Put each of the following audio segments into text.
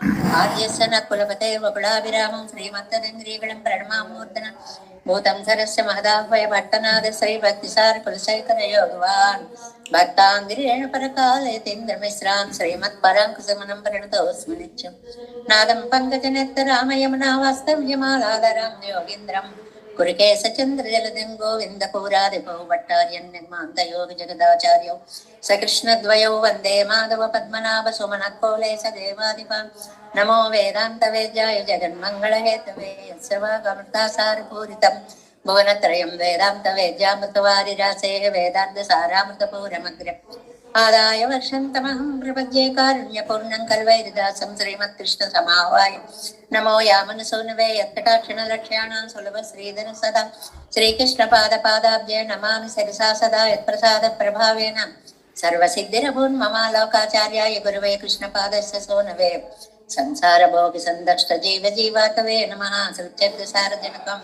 ఆర్యస్య నకులపతే వకుళాభిరామం శ్రీమత్తదంగ్రీగణం ప్రణమామూర్తన భూతం సరస్య మహదాహ్వయ భట్టనాథ శ్రీ భక్తిసార కులశేఖర యోగవాన్ భక్తాంగిరేణ పరకాలేతేంద్రమిశ్రాన్ శ్రీమత్ పరాంకుశమనం ప్రణతోస్మి నిత్యం నాదం పంకజనేత్ర రామయమునా వాస్తవ్యమాలాదరాం యోగీంద్రం కురుకేశ చంద్ర జలదిం గోవింద పూరాదిపౌ భట్టార్యం నిర్మాంతయోగి జగదాచార్యౌ సకృష్ణద్వయౌ వందే మాధవ పద్మనాభ సుమనత్కోలేశ దేవాదిప నమో వేదాంత వేద్యాయ జగన్మంగళహేతవే యస్సవాగమృతాసారపూరితం భువనత్రయం వేదాంత వేద్యామృతవారిరాసే వేదాంత సారామృతపూరమగ్ర ఆదాయ వర్షంతమహం ప్రపద్యే కారుణ్యపూర్ణం కల్వైరిదాసం శ్రీమత్కృష్ణ సమావాయ నమో యామనసూనవే యత్కటాక్షణ లక్ష్యాణం సులభ శ్రీధర సదా శ్రీకృష్ణ పాదాబ్జే నమామి సరిసా సదా యత్ప్రసాద ప్రభావేన సర్వసిద్ధిరభూన్మమా లోకాచార్యాయ గురువే కృష్ణ పాదస్య సోనవే సంసార భోగి సందక్ష జీవ జీవాతవే నమః సృత్యర్థసారజనకం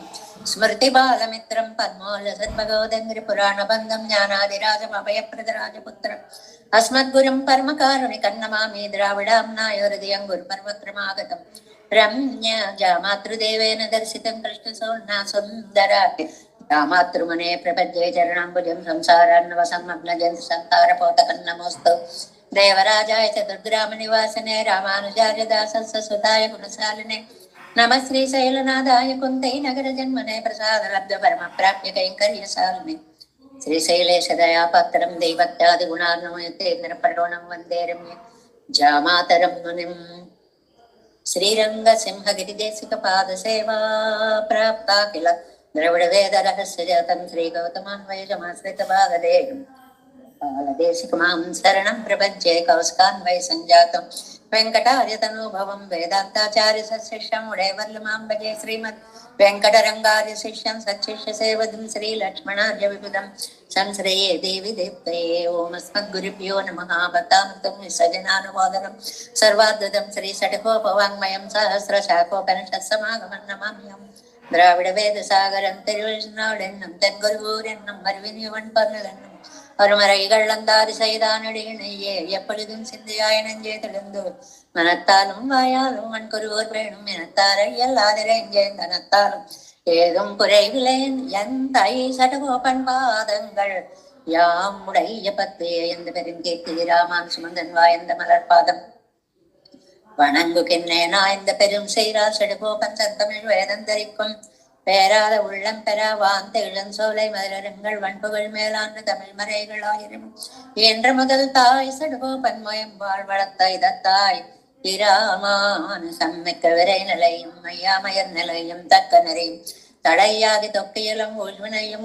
స్మృతి బాలమిత్రం పద్మోల సద్భగవదంగ్రి పురాణ బంధం జ్ఞానాదిరాజమభయప్రదరాజపుత్రం అస్మద్గురుం పరమకారుణికం నమామి ద్రావిడాంనాయ హృదయం గురుపర్వక్రమాగతం రమ్య జామాతృదేవేన దర్శితం కృష్ణ సోన్నా సుందర రామాతృమనే ప్రపద్యే చరణాంబుజం సంసారాన్నవ సమ్మగ్నజంతు సంతారపోతకం నమోస్తు దేవరాజాయ చతుర్గ్రామ నివాసనే రామానుజార్య దాసస్సుతాయ గుణశాలినే నమ శ్రీశైలనాథాయ కుంతై నగర జన్మనే ప్రసాద లబ్ధ పరమ ప్రాప్య కైంకర్యశాలినే శ్రీశైలేశ దయాపాత్రం దైవత్యాది గుణార్ణమయతేంద్ర పరోణం వందే రమ్య జామాతరం మునిం శ్రీరంగ సింహగిరిదేశిక పాద సేవా ప్రాప్తా కిల ద్రవిడ వేద రహస్య జాతం శ్రీ గౌతమాన్వయజమాశ్రిత భాగదేయం బాలదేశికమాం శరణం ప్రపంచే కౌస్కాన్వయ సంజాతం వెంకటార్యతనూభవం వేదాంతాచార్య సశిష్యం ఉడేవర్లమాం భజే శ్రీమద్ వెంకటరంగార్య శిష్యం సచ్చిష్య సేవదం శ్రీ లక్ష్మణార్య విబుధం సంశ్రయే దేవి దేవతయే ఓమస్మద్గురుభ్యో నమః భక్తామృతం విసజనానుమోదనం సర్వాద్భుతం శ్రీ షట్కోపవాङ्మయం సహస్రశాఖోపనిషత్ సమాగమం నమామ్యం ద్రావిడ వేద సాగరం తిరువెన్నోడెన్నం తెన్గురువూరెన్నం మరువినివన్ పర్ణలెన్నం அருமறைகள்ளந்தாரி செய்தானடியினையே எப்பொழுதும் சிந்தையாயனஞ்சேதெழுந்து மனத்தாலும் வாயாலும் மண்குருவோர் வேணும் எனத்தாரையல்லாதிரைஞ்சேந்தனத்தாலும் ஏதும் குறைவிலேன் எந்த சடகோபன் பாதங்கள் யாம் உடைய பத்து எந்த பெருங்கீர்த்தி ராமான் சுமந்தன் வாயந்த மலர்பாதம் வணங்குகின்றே நாய்ந்த பெரும் செய்கிறார் செடுகோபன் சத்தமிழ் வேதந்தரிக்கும் பேராத உள்ளம் பெறா வாந்த இளஞ்சோலை மலருங்கள் வன்புகள் மேலான தமிழ் மறைகள் ஆயிரம் என்ற முதல் தாய் சடுகோ பன்மயம் வாழ்வளத்த இதத்தாய் இராமான சம்மிக்க விரை நிலையும் மையாமயர் நிலையும் தக்க நிறையும் தடையாகி தொக்கையிலும்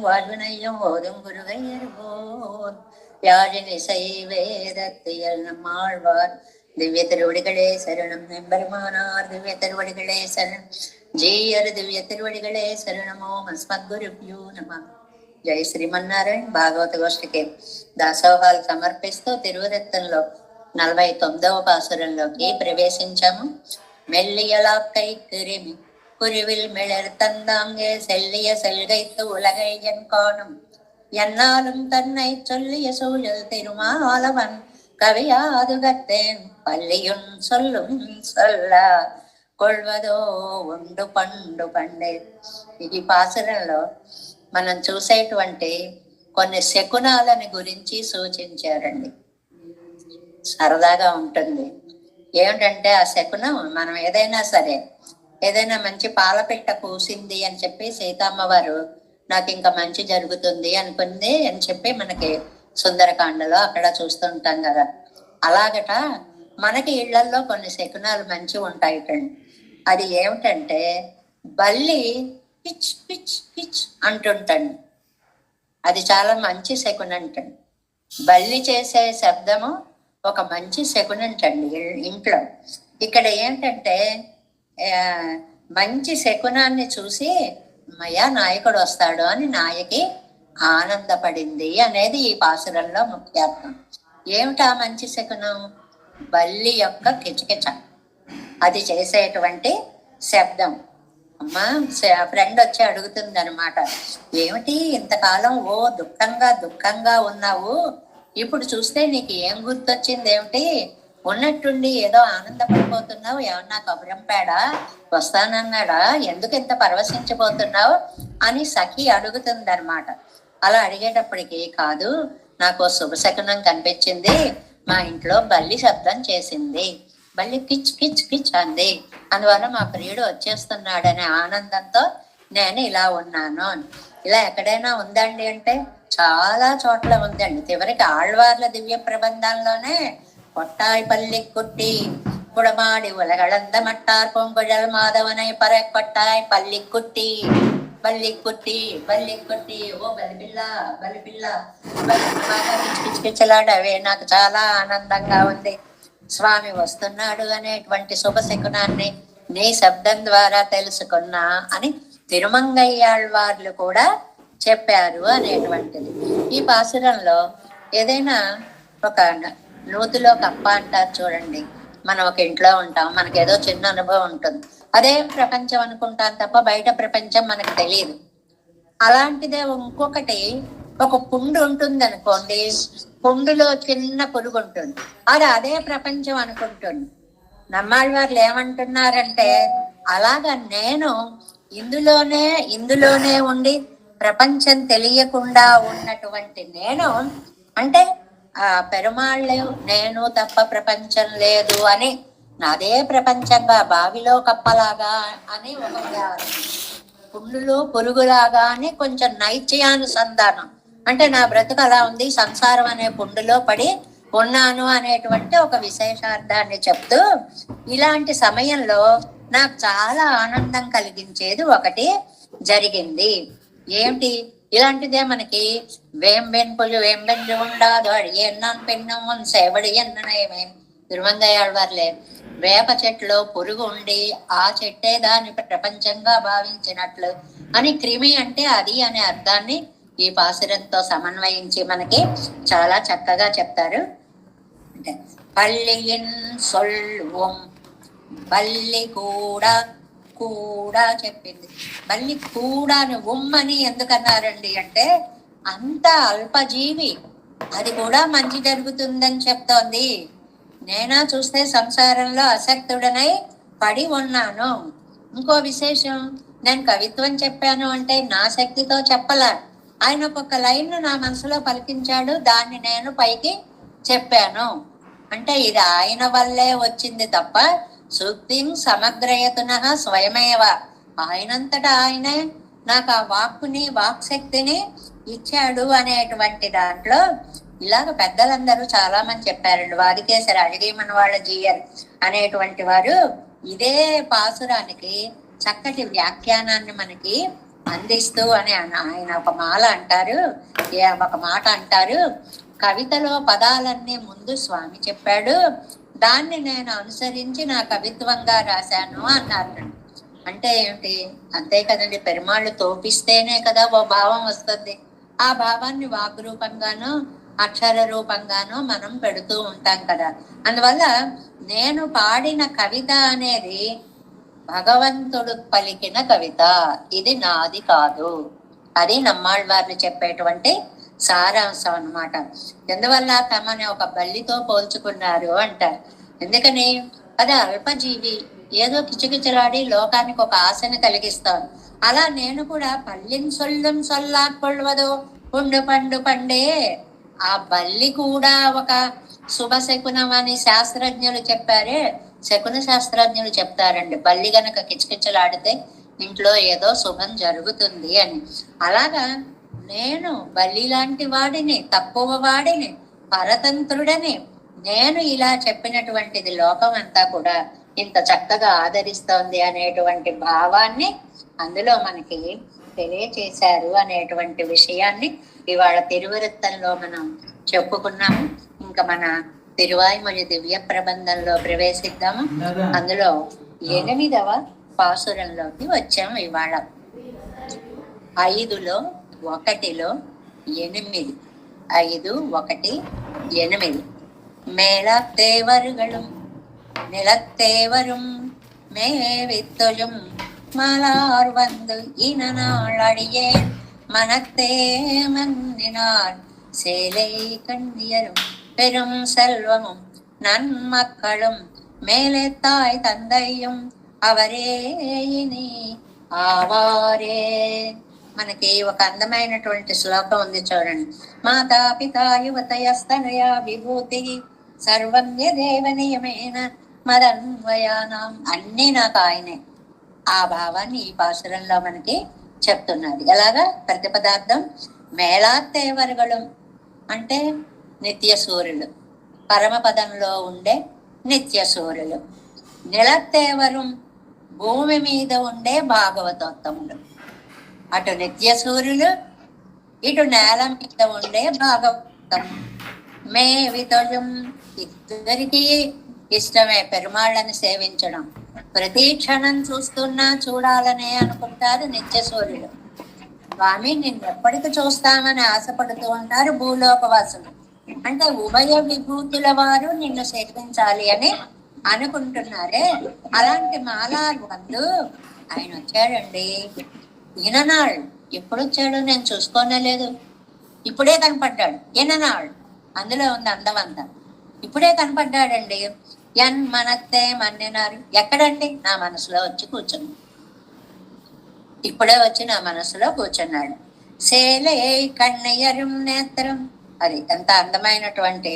வாழ்வினையும் ஓதும் குருவை அறிவோர் யாழின் இசை வேதத்தியல் நம்மாழ்வார் திவ்ய திருவடிகளே சரணம் எம்பெருமானார் திவ்ய திருவடிகளே சரணம் ஜெயர் திவ்ய திருவடிகளே శరణమో అస్మద్గురుభ్యో నమః. జై శ్రీమన్నారాయణ. భాగవత గోష్ఠికి దాసోహాలు సమర్పిస్తూ తిరువదత్తంలో 49వ పాసురంలోకి ప్రవేశించాము. மெல்லியலாக்கை கிருமி குருவில் மிளர் தந்தாங்கே செல்லிய செல்கைத்து உலகையன் காணும் என்னாலும் தன்னை சொல்லிய சூழல் திருமாலவன் கவியாது கத்தேன் பள்ளியுன் சொல்லும் சொல்ல కొల్వదో ఉండు పండు పండే. ఈ పాసురంలో మనం చూసేటువంటి కొన్ని శకునాలని గురించి సూచించారండి. సరదాగా ఉంటుంది. ఏమిటంటే ఆ శకునం, మనం ఏదైనా సరే, ఏదైనా మంచి పాలపిట్ట పూసింది అని చెప్పి సీతమ్మ వారు నాకు ఇంకా మంచి జరుగుతుంది అనుకుంది అని చెప్పి మనకి సుందరకాండలో అక్కడ చూస్తుంటాం కదా. అలాగట మనకి ఇళ్లలో కొన్ని శకునాలు మంచి ఉంటాయిటండి. అది ఏమిటంటే బల్లి పిచ్ పిచ్ పిచ్ అంటుంటండి. అది చాలా మంచి శకునంటండి. బల్లి చేసే శబ్దము ఒక మంచి శకునంటండి ఇంట్లో. ఇక్కడ ఏంటంటే మంచి శకునాన్ని చూసి మయా నాయకుడు వస్తాడు అని నాయకి ఆనందపడింది అనేది ఈ పాసురంలో ముఖ్యార్థం. ఏమిటా మంచి శకునం? బల్లి యొక్క కిచకిచ, అది చేసేటువంటి శబ్దం. అమ్మా ఫ్రెండ్ వచ్చి అడుగుతుంది అనమాట, ఏమిటి ఇంతకాలం దుఃఖంగా ఉన్నావు, ఇప్పుడు చూస్తే నీకు ఏం గుర్తొచ్చింది ఏమిటి ఉన్నట్టుండి ఏదో ఆనందపడిపోతున్నావు, ఏమన్నా కబురంపాడా, వస్తానన్నాడా, ఎందుకు ఇంత పరవశించిపోతున్నావు అని సఖి అడుగుతుందన్నమాట. అలా అడిగేటప్పటికి, కాదు నాకు శుభశకునం కనిపించింది, మా ఇంట్లో బల్లి శబ్దం చేసింది, బల్లి కిచ్ కిచ్ కిచ్ అంది, అందువల్ల మా ప్రియుడు వచ్చేస్తున్నాడనే ఆనందంతో నేను ఇలా ఉన్నాను. ఇలా ఎక్కడైనా ఉందండి అంటే చాలా చోట్ల ఉందండి. చివరికి ఆళ్వార్ల దివ్య ప్రబంధాల్లోనే கொட்டாய் பள்ளி குட்டி குடமாடி உலகளந்த மட்டார் பொங்குழல் மாதவனை பறக்கொட்டாய் பள்ளி குட்டி బల్లికుట్టి బల్లికుట్టి ఓ బలిపిల్ల బలిపిల్ల కిచకిచలాడవే. నాకు చాలా ఆనందంగా ఉంది, స్వామి వస్తున్నాడు అనేటువంటి శుభశకునాన్ని నీ శబ్దం ద్వారా తెలుసుకున్నా అని తిరుమంగయ్యాళ్వార్లు కూడా చెప్పారు అనేటువంటిది. ఈ పాసురంలో ఏదైనా ఒక నూతిలో కప్ప అంటారు చూడండి, మనం ఒక ఇంట్లో ఉంటాం, మనకేదో చిన్న అనుభవం ఉంటుంది, అదే ప్రపంచం అనుకుంటాం తప్ప బయట ప్రపంచం మనకు తెలియదు. అలాంటిదే ఇంకొకటి, ఒక పుండు ఉంటుంది అనుకోండి, పుండులో చిన్న పురుగు ఉంటుంది, అది అదే ప్రపంచం అనుకుంటుంది. నమ్మాళ్ళవార్లు ఏమంటున్నారంటే, అలాగా నేను ఇందులోనే ఉండి ప్రపంచం తెలియకుండా ఉన్నటువంటి నేను అంటే ఆ పెరుమాళ్ళు నేను తప్ప ప్రపంచం లేదు అని నాదే ప్రపంచంగా బావిలో కప్పలాగా అని ఒక పుండులు పురుగులాగా అని కొంచెం నైత్యానుసంధానం, అంటే నా బ్రతుకు అలా ఉంది, సంసారం అనే పుండులో పడి ఉన్నాను అనేటువంటి ఒక విశేషార్థాన్ని చెప్తూ, ఇలాంటి సమయంలో నాకు చాలా ఆనందం కలిగించేది ఒకటి జరిగింది. ఏమిటి? ఇలాంటిదే మనకి వేంబెంజు ఉండాదు అడియన్నాన్ పెన్నం సేవడి ఎన్ననేమే తిరుమంగయ్యాళ్వార్లే వేప చెట్లో పురుగు ఉండి ఆ చెట్టే దాని ప్రపంచంగా భావించినట్లు అని, క్రిమి అంటే అది అనే అర్థాన్ని ఈ పాసురంతో సమన్వయించి మనకి చాలా చక్కగా చెప్తారు. అంటే పల్లియిన్ సొల్వం బల్లి కూడా కూడా చెప్పింది. మళ్ళీ కూడాను ఉమ్మని ఎందుకన్నారండి అంటే, అంత అల్పజీవి అది కూడా మంచి జరుగుతుందని చెప్తోంది. నేనా చూస్తే సంసారంలో అసక్తుడనై పడి ఉన్నాను. ఇంకో విశేషం, నేను కవిత్వం చెప్పాను అంటే నా శక్తితో చెప్పలా, ఆయన ఒక్కొక్క లైన్ నా మనసులో పలికించాడు, దాన్ని నేను పైకి చెప్పాను. అంటే ఇది ఆయన వల్లే వచ్చింది తప్ప సూక్తిం సమగ్రయతున స్వయమేవ, ఆయనంతటా ఆయనే నాకు ఆ వాక్కుని వాక్శక్తిని ఇచ్చాడు అనేటువంటి దాంట్లో ఇలాగ పెద్దలందరూ చాలా మంది చెప్పారండి. వాదికేసరి అడిగేమన వాళ్ళ జీయర్ అనేటువంటి వారు ఇదే పాసురానికి చక్కటి వ్యాఖ్యానాన్ని మనకి అందిస్తూ అని ఆయన ఒక మాల అంటారు, ఒక మాట అంటారు, కవితలో పదాలన్నీ ముందు స్వామి చెప్పాడు, దాన్ని నేను అనుసరించి నా కవిత్వంగా రాశాను అన్నారు. అంటే ఏమిటి? అంతే కదండి, పెరుమాళ్ళు తోపిస్తేనే కదా ఓ భావం వస్తుంది. ఆ భావాన్ని వాగ్రూపంగాను అక్షర రూపంగాను మనం పెడుతూ ఉంటాం కదా. అందువల్ల నేను పాడిన కవిత అనేది భగవంతుడు పలికిన కవిత, ఇది నాది కాదు. అది నమ్మాళ్ళవార్లు చెప్పేటువంటి సారాంశం అన్నమాట. ఎందువల్ల తమని ఒక బల్లితో పోల్చుకున్నారు అంటారు. ఎందుకని? అది అల్పజీవి, ఏదో కిచకిచలాడి లోకానికి ఒక ఆశని కలిగిస్తాను. అలా నేను కూడా పల్లిని సొల్లం సొల్లాకొల్వదో పుండు పండు పండే, ఆ బల్లి కూడా ఒక శుభశకునం అని శాస్త్రజ్ఞులు చెప్పారే, శకున శాస్త్రజ్ఞులు చెప్తారండి, బల్లి గనక కిచకిచలాడితే ఇంట్లో ఏదో శుభం జరుగుతుంది అని. అలాగా నేను బల్లి లాంటి వాడిని, తక్కువ వాడిని, పరతంత్రుడని నేను ఇలా చెప్పినటువంటిది లోకం అంతా కూడా ఇంత చక్కగా ఆదరిస్తోంది అనేటువంటి భావాన్ని అందులో మనకి తెలియచేశారు అనేటువంటి విషయాన్ని ఇవాళ తిరువృత్తంలో మనం చెప్పుకున్నాము. ఇంకా మన తిరువాయిమొഴി దివ్య ప్రబంధంలో ప్రవేశిద్దాము. అందులో 8వ పాసురంలోకి వచ్చాము ఇవాళ. 5లో 1లో 8, 5, 1, 8. மேலத்தேவர்களும் நிலத்தேவரும் மேவித்தொழும் மலார் வந்து இனநாள் அடியேன் மனத்தே மன்னினார் சேலை கண்ணியரும் பெரும் செல்வமும் நன்மக்களும் மேலெத்தாய் தந்தையும் అవరే ఇని ఆవారే. మనకి ఒక అందమైనటువంటి శ్లోకం ఉంది చూడండి. మాతా పితా యువతయస్తనయా విభూతి సర్వం యదేవ నియమేన మదన్వయానం. అన్నీ నాకు ఆయనే. ఆ భావాన్ని ఈ పాసురంలో మనకి చెప్తున్నది. ఎలాగా? ప్రతిపదార్థం మేళాత్తేవరుగలు అంటే నిత్య సూర్యులు, పరమపదంలో ఉండే నిత్య సూర్యులు. నిలత్తేవరు భూమి మీద ఉండే భాగవతోత్తములు. అటు నిత్య సూర్యులు, ఇటు నేల మీద ఉండే భాగవతం. మే వితజం. ఇద్దరికి ఇష్టమే పెరుమాళ్ళని సేవించడం. ప్రతి క్షణం చూస్తున్నా చూడాలనే అనుకుంటారు నిత్య సూర్యులు. స్వామి నిన్ను ఎప్పటికి చూస్తామని ఆశపడుతూ ఉంటారు భూలోకవాసులు. అంటే ఉభయ విభూతుల వారు నిన్ను సేవించాలి అని అనుకుంటున్నారే. అలాంటి మాలాడు వందు ఆయన వచ్చాడండి. ఈయననాడు ఎప్పుడు వచ్చాడు నేను చూసుకోనలేదు. ఇప్పుడే కనపడ్డాడు. ఈయననాడు అందులో ఉంది అందమంతా. ఇప్పుడే కనపడ్డాడండి. ఎన్ మనత్తే మన్నినారు. ఎక్కడండి? నా మనసులో వచ్చి కూర్చున్నాడు. ఇప్పుడే వచ్చి నా మనసులో కూర్చున్నాడు. సేలే కన్నయ్యరం నేత్రం. అది ఎంత అందమైనటువంటి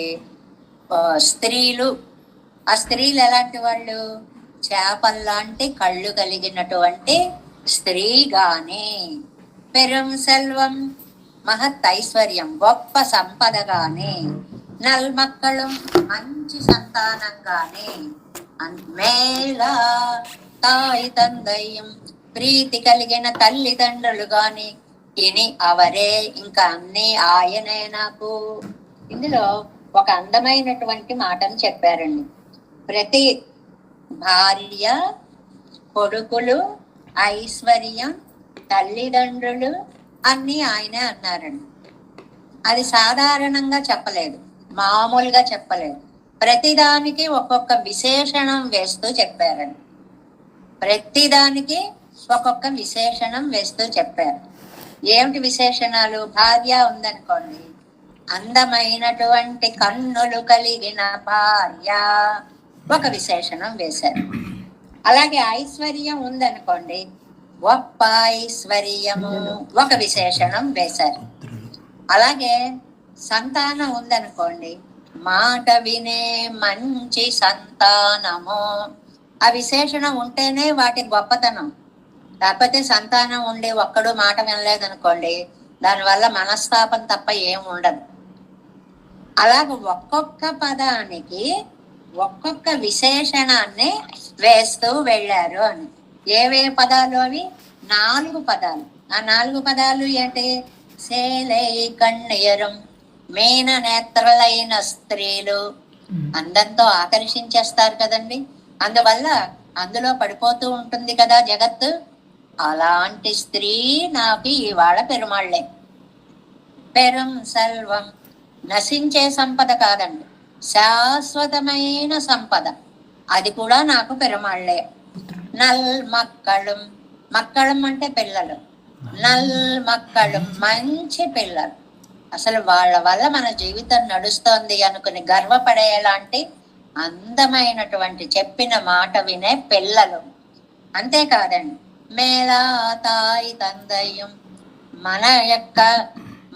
స్త్రీలు. ఆ స్త్రీలు ఎలాంటి వాళ్ళు? చేపల్లాంటి కళ్ళు కలిగినటువంటి స్త్రీ గాని, పెరుం సెల్వం మహత్ ఐశ్వర్యం గొప్ప సంపద గాని, నల్మక్కళం మంచి సంతానంగానే, మేళా తాయి తందయ్యం ప్రీతి కలిగిన తల్లిదండ్రులు గాని ఇని అవరే. ఇంకా అన్ని ఆయనే నాకు. ఇందులో ఒక అందమైనటువంటి మాటను చెప్పారండి. ప్రతి భార్య, కొడుకులు, ఐశ్వర్యం, తల్లిదండ్రులు అన్ని ఆయనే అన్నారండి. అది సాధారణంగా చెప్పలేదు, మామూలుగా చెప్పలేదు. ప్రతిదానికి ఒక్కొక్క విశేషణం వేస్తూ చెప్పారండి. ప్రతిదానికి ఒక్కొక్క విశేషణం వేస్తూ చెప్పారు. ఏమిటి విశేషణాలు? భార్య ఉందనుకోండి, అందమైనటువంటి కన్నులు కలిగిన భార్య ఒక విశేషణం వేశారు. అలాగే ఐశ్వర్యం ఉందనుకోండి, గొప్ప ఐశ్వర్యము ఒక విశేషణం వేశారు. అలాగే సంతానం ఉందనుకోండి, మాట వినే మంచి సంతానము. ఆ విశేషణం ఉంటేనే వాటి గొప్పతనం. లేకపోతే సంతానం ఉండి ఒక్కడు మాట వినలేదనుకోండి, దానివల్ల మనస్తాపం తప్ప ఏం ఉండదు. అలాగ ఒక్కొక్క పదానికి ఒక్కొక్క విశేషణాన్ని వేస్తూ వెళ్ళారు అని. ఏవే పదాలు అవి? 4 పదాలు. ఆ 4 పదాలు ఏంటి? సేలై కన్నయ్యరం, మీన నేత్రలైన స్త్రీలు. అందంతో ఆకర్షించేస్తారు కదండి. అందువల్ల అందులో పడిపోతూ ఉంటుంది కదా జగత్తు. అలాంటి స్త్రీ నాకు ఇవాళ పెరుమాళ్లే. పెరం సెల్వం నశించే సంపద కాదండి, శాశ్వతమైన సంపద. అది కూడా నాకు పెరుమాళ్లే. నల్ మక్కళం. మక్కళం అంటే పిల్లలు. నల్ మక్కళం మంచి పిల్లలు. అసలు వాళ్ళ వల్ల మన జీవితం నడుస్తోంది అనుకుని గర్వపడేలాంటి అందమైనటువంటి చెప్పిన మాట వినే పిల్లలు. అంతేకాదండి, మేళా తాయి తందయ్యం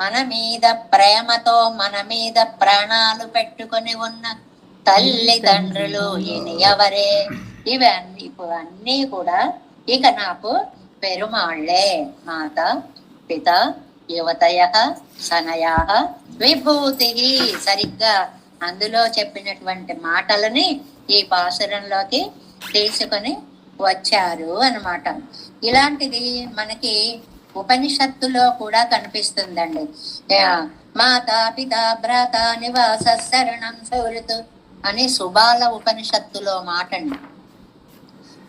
మన మీద ప్రేమతో మన మీద ప్రాణాలు పెట్టుకుని ఉన్న తల్లిదండ్రులు ఇని ఎవరే. ఇవన్నీ కూడా ఇక నాకు పెరుమాళ్లే. మాత పిత యువతయ సనయా విభూతి. సరిగ్గా అందులో చెప్పినటువంటి మాటలని ఈ పాసురంలోకి తీసుకొని వచ్చారు అన్నమాట. ఇలాంటిది మనకి ఉపనిషత్తులో కూడా కనిపిస్తుందండి. మాతా పిత భ్రాత నివాస శరణం సౌరతు అని సుబాల ఉపనిషత్తులో మాట అండి.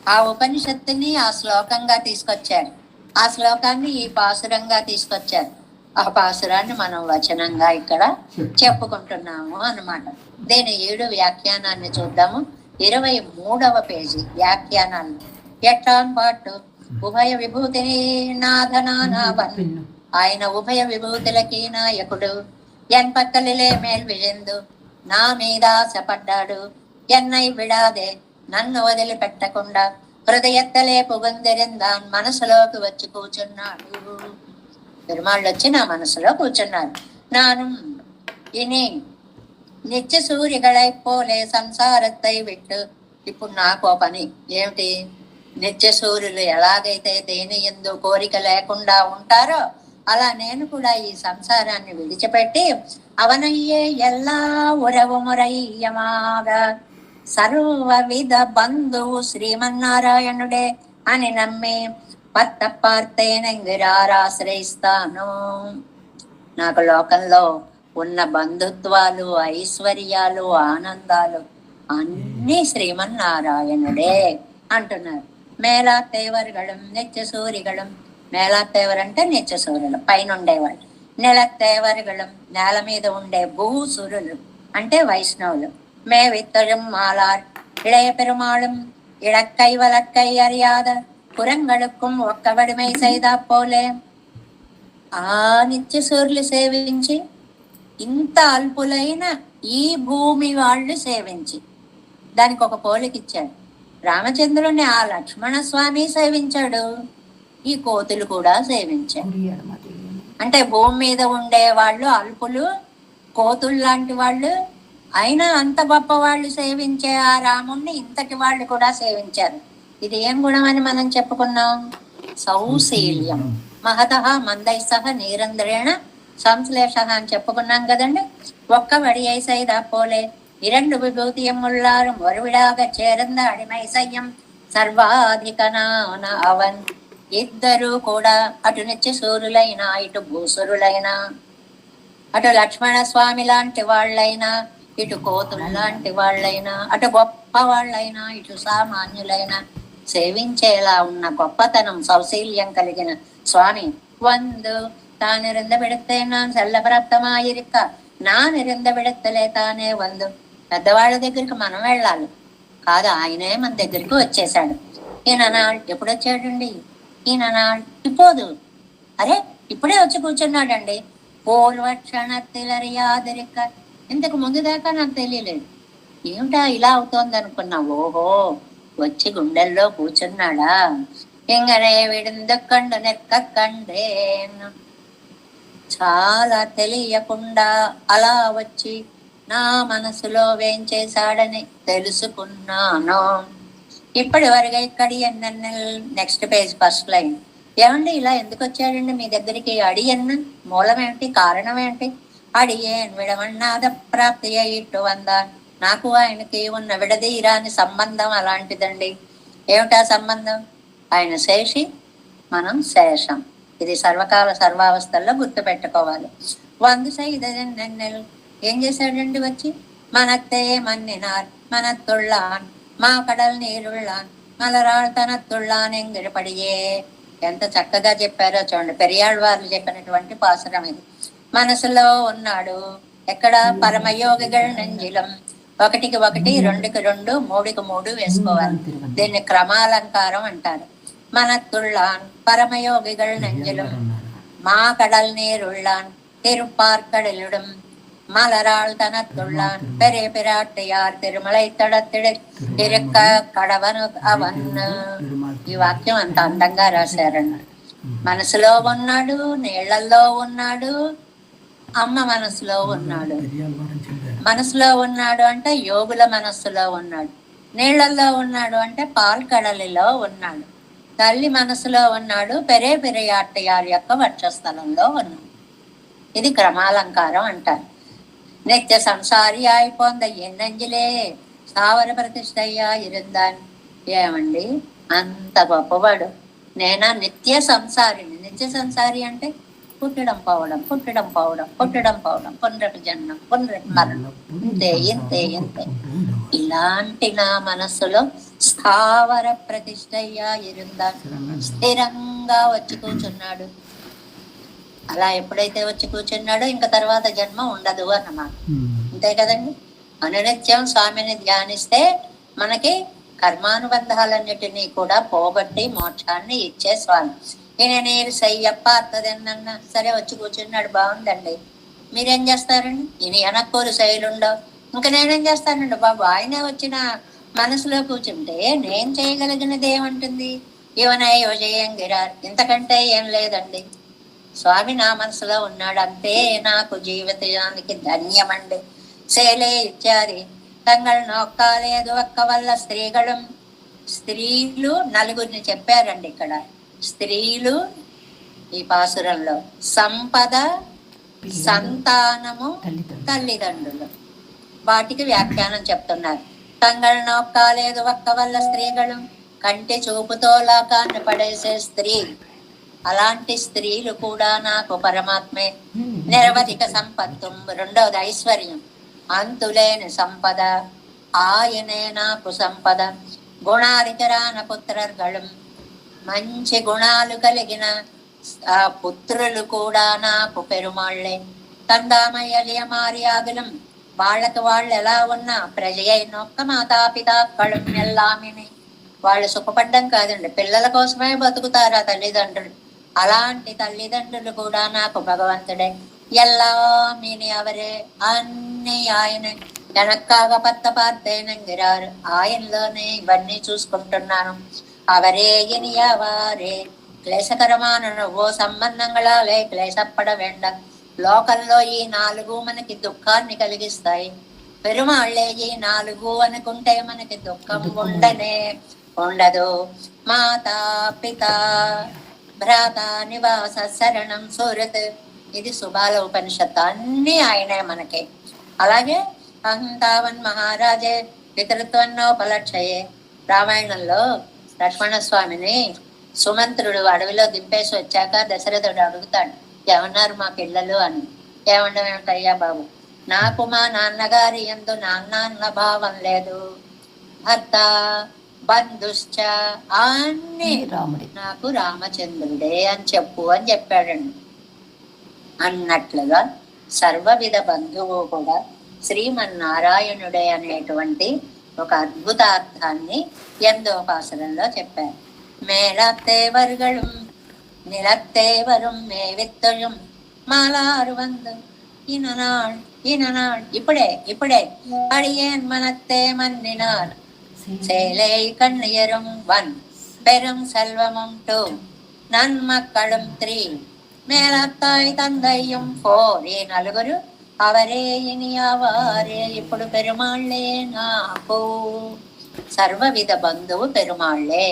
ఆ ఉపనిషత్తుని ఆ శ్లోకంగా తీసుకొచ్చారు. ఆ శ్లోకాన్ని ఈ పాసురంగా తీసుకొచ్చారు. ఆ పాసురాన్ని మనం వచనంగా ఇక్కడ చెప్పుకుంటున్నాము అన్నమాట. దీని 7 వ్యాఖ్యానాన్ని చూద్దాము. 23వ పేజీ వ్యాఖ్యానాలు. ఎట్టాన్ పాటు ఉభయ విభూతిని నాథనానావన్. ఆయన ఉభయ విభూతులకి నాయకుడు. ఎన్ పక్కలిలే మేల్ విజందు నా మీద ఆశపడ్డాడు. ఎన్నై విడాదే నన్ను వదిలిపెట్టకుండా హృదయత్తలే పుగందరిందాన్ మనసులోకి వచ్చి కూర్చున్నాడు. పెరుమాళ్ళు వచ్చి నా మనసులో కూర్చున్నారు. నాను ఇని నిత్య సూర్యగళై పోలే సంసారత్తై విట్టు. ఇప్పుడు నాకు పని ఏమిటి? నిత్య సూర్యులు ఎలాగైతే దేని ఎందు కోరిక లేకుండా ఉంటారో అలా నేను కూడా ఈ సంసారాన్ని విడిచిపెట్టి అవనయ్యే ఎల్లా ఉరవు మురయ్యమాగా సర్వవిధ బంధువు శ్రీమన్నారాయణుడే అని నమ్మి పత్త పార్తేనంగిరాశ్రయిస్తాను. నాకు లోకంలో ఉన్న బంధుత్వాలు, ఐశ్వర్యాలు, ఆనందాలు అన్నీ శ్రీమన్నారాయణుడే అంటున్నారు. మేళాత్తేవర్గళం నిత్య సూరిగళం. మేళాత్తేవర్ అంటే నిత్య సూర్యులు, పైన ఉండేవాళ్ళు. నిలత్తేవర్గళం నేల మీద ఉండే భూసురులు అంటే వైష్ణవులు. మే విత్తజం మాలార్ இளைய பெருமாளும் இழக்கை வழக்கை அறியாத புறங்களுக்கும் ఒక్కబడిమై సైదా పోలే. ఆ నిత్య సూర్యులు సేవించి ఇంత అల్పులైన ఈ భూమి వాళ్ళు సేవించి దానికి ఒక పోలికిచ్చాడు. రామచంద్రుని ఆ లక్ష్మణ స్వామి సేవించాడు, ఈ కోతులు కూడా సేవించాడు. అంటే భూమి మీద ఉండే వాళ్ళు అల్పులు, కోతులు లాంటి వాళ్ళు, అయినా అంత గొప్ప వాళ్ళు సేవించే ఆ రాముణ్ణి ఇంతటి వాళ్ళు కూడా సేవించారు. ఇది ఏం గుణం అని మనం చెప్పుకున్నాం? సౌశీల్యం. మహత మందై సహ నీరంద్రేణ సంశ్లేష అని చెప్పుకున్నాం కదండి. ఒక్క వడి ఐసైదా పోలే இரண்டு விபூதியும் உள்ளாரும் ஒருவிடாக சேர்ந்த அடிமை செய்யும் సర్వాధికనాన అవన్. ఇద్దరు కూడా అటు నిత్య సూర్యులైనా, ఇటు భూసురులైనా, అటు లక్ష్మణ స్వామి లాంటి వాళ్ళైనా, ఇటు కోతులు లాంటి వాళ్ళైనా, అటు గొప్ప వాళ్ళైనా, ఇటు సామాన్యులైనా సేవించేలా ఉన్న గొప్పతనం, సౌశీల్యం కలిగిన స్వామి. వందు తానిరుంద విడతే నాన్ సెల్లప్రాప్తమాయిరిక్క నానిరుంద విడతలే తానే వందు. పెద్దవాళ్ళ దగ్గరికి మనం వెళ్ళాలి కాదు, ఆయనే మన దగ్గరికి వచ్చేసాడు. ఈయననాడు ఎప్పుడు వచ్చాడండి? ఈయననాడు ఇపోదు, అరే ఇప్పుడే వచ్చి కూర్చున్నాడండి. పోల్వక్షణతిలరియాదరిక. ఇంతకు ముందు దాకా నాకు తెలియలేదు, ఏమిటా ఇలా అవుతోంది అనుకున్నా. ఓహో, వచ్చి గుండెల్లో కూర్చున్నాడా? ఇంగనే విడిందకండు నెక్కకండేను. చాలా తెలియకుండా అలా వచ్చి నా మనసులో వేంచేశాడని తెలుసుకున్నాను. ఇప్పటి వరకు ఇక్కడి నెక్స్ట్ పేజ్ ఫస్ట్ లైన్. ఏమండి ఇలా ఎందుకు వచ్చాడండి మీ దగ్గరికి? అడియన్న మూలం ఏంటి, కారణం ఏంటి? అడియేన్ విడమన్నాద ప్రాప్తి ఇట్టు వందా. నాకు ఆయనకి ఉన్న విడదీరాని సంబంధం అలాంటిదండి. ఏమిటా సంబంధం? ఆయన శేషి, మనం శేషం. ఇది సర్వకాల సర్వావస్థల్లో గుర్తు పెట్టుకోవాలి. వంద సైదెన్నెల్ ఏం చేశాడండి వచ్చి? మనత్తే మన్నినార్ మనత్తుళ్ళాన్ మా కడల్ నీరుళ్ళాన్ మలరాళ్ తనత్తుళ్ళాన్ ఎంగిరిపడియే. ఎంత చక్కగా చెప్పారో చూడండి. పెరియాళ్ వారు చెప్పినటువంటి పాసురం ఇది. మనసులో ఉన్నాడు. ఎక్కడ? పరమయోగిగళ నంజిలం. ఒకటికి ఒకటి, రెండుకి రెండు, మూడుకి మూడు వేసుకోవాలి. దీన్ని క్రమాలంకారం అంటారు. మనత్తుళ్ళాన్ పరమయోగిగళ నంజిలం మా కడల్ నీరుళ్ళాన్ తిరుపార్కడలిడం மலரால் தனத்துள்ளான் பெரிய பிராட்டியார் తిరుమలై తడతిడి తిరుక్క కడవను అవన్. ఈ వాక్యం అంత అందంగా రాశారండి. మనసులో ఉన్నాడు, నీళ్లలో ఉన్నాడు, అమ్మ మనసులో ఉన్నాడు. మనసులో ఉన్నాడు అంటే యోగుల మనస్సులో ఉన్నాడు. నీళ్లలో ఉన్నాడు అంటే పాల్కడలిలో ఉన్నాడు. తల్లి మనసులో ఉన్నాడు, పెరే పెరియాట్టయార్ యొక్క వక్షస్థలంలో ఉన్నాడు. ఇది క్రమాలంకారం అంటారు. నిత్య సంసారియాయి పొంద ఎన్నెంజిలే స్థావర ప్రతిష్టయ్యా ఇరుందాన్. ఏమండి అంత గొప్పవాడు, నేనా నిత్య సంసారిని. నిత్య సంసారి అంటే పుట్టడం పోవడం, పుట్టడం పోవడం, పుట్టడం పోవడం, పునరపి జన్మం, పునరపి మరణం, ఇంతే ఇంతే ఇంతే. ఇలాంటి నా మనస్సులో స్థావర ప్రతిష్టయ్యా ఇరుందాన్, స్థిరంగా వచ్చి కూర్చున్నాడు. అలా ఎప్పుడైతే వచ్చి కూర్చున్నాడో ఇంకా తర్వాత జన్మ ఉండదు అన్నమాట. అంతే కదండి. అనునిత్యం స్వామిని ధ్యానిస్తే మనకి కర్మానుబంధాలన్నిటినీ కూడా పోగొట్టి మోక్షాన్ని ఇచ్చే స్వామి. ఈయన నీరు సయ్యప్ప అత్తదన్న సరే వచ్చి కూర్చున్నాడు, బాగుందండి. మీరేం చేస్తారండి? ఈయన ఎనక్కూరు శైలుండో ఇంకా నేనేం చేస్తానండి బాబు, ఆయనే వచ్చిన మనసులో కూర్చుంటే నేను చేయగలిగినది ఏమంటుంది? ఇవనే యోజయంగిరారు, ఇంతకంటే ఏం లేదండి. స్వామి నా మనసులో ఉన్నాడు అంతే నాకు జీవితానికి ధన్యమండి. సేలే ఇత్యాది తంగళ్ నొక్కలేదు ఒక్క వల్ల స్త్రీകളും, స్త్రీలు నలుగురిని చెప్పారండి ఇక్కడ. స్త్రీలు ఈ పాసురంలో సంపద, సంతానము, తల్లిదండ్రులు, వాటికి వ్యాఖ్యానం చెప్తున్నారు. తంగళ్ నొక్కలేదు ఒక్క వల్ల స్త్రీಗಳು, కంటి చూపుతో లోకాన్ని పడేసే స్త్రీ, అలాంటి స్త్రీలు కూడా నాకు పరమాత్మే. నిరవధిక సంపత్తు, రెండవది ఐశ్వర్యం, అంతులేని సంపద, ఆయనే నాకు సంపద. గుణాధికరాన పుత్రర్గళం, మంచి గుణాలు కలిగిన ఆ పుత్రులు కూడా నాకు పెరుమాళ్లే. తందామయ్య మారియాగలం, వాళ్ళకి వాళ్ళు ఎలా ఉన్నా ప్రజయై నొక్క మాతాపితాక్కళం ఎల్లామిని, వాళ్ళు సుఖపడ్డం కాదండి, పిల్లల కోసమే బతుకుతారు ఆ తల్లిదండ్రులు. అలాంటి తల్లిదండ్రులు కూడా నాకు భగవంతుడే. ఎల్లామిని అవరే, అన్ని ఆయనే. ఎనక్కాగ పత్త పార్తేనంగిరారు, ఆయనలోనే ఇవన్నీ చూసుకుంటున్నాను. అవరే ఇనియవారే క్లేశకరమాన నువ్వో సంబంధంగళాలే క్లేశపడ వేండ. లోకంలో ఈ నాలుగు మనకి దుఃఖాన్ని కలిగిస్తాయి, పెరుమాళ్ళే ఈ నాలుగు అనుకుంటే మనకి దుఃఖం ఉండనే ఉండదు. మాతా పిత భ్రాత నివాస శరణం సూరత్, ఇది సుబాల ఉపనిషత్తు, అన్ని ఆయనే మనకి. అలాగే అహంతావన్ మహారాజే పితృత్వన్నోపలక్షయే, రామాయణంలో లక్ష్మణ స్వామిని సుమంత్రుడు అడవిలో దింపేసి వచ్చాక దశరథుడు అడుగుతాడు, ఏమన్నారు మా పిల్లలు అని. ఏమండం ఏమిటయ్యా బాబు, నాకు మా నాన్నగారి యందు నాన్న భావం లేదు, భర్త బంధుశ్చ అన్ని నాకు రామచంద్రుడే అని చెప్పు అని చెప్పాడండి. అన్నట్లుగా సర్వవిధ బంధువు కూడా శ్రీమన్నారాయణుడే అనేటువంటి ఒక అద్భుతార్థాన్ని ఎందోపాసనంలో చెప్పారు. మేళత్తేవర్గళం నిలత్తేవరం మే విత్తഴും మాలారు వందు ఇననాள் ఇననాள், ఇప్పుడే ఇప్పుడే అడియేన్ మనత్తే మన్నినార్ சேலை கண்ணியரும் வன் பெரும் செல்வமும் டூ నన్మక్కళం త్రీ మేళత్తాయి తందయ్యం ఫోర్, ఈ నలుగురు అవరే ఇనియవారే, ఇప్పుడు పెరుమాళ్లే నాకు. సర్వవిధ బంధువు పెరుమాళ్లే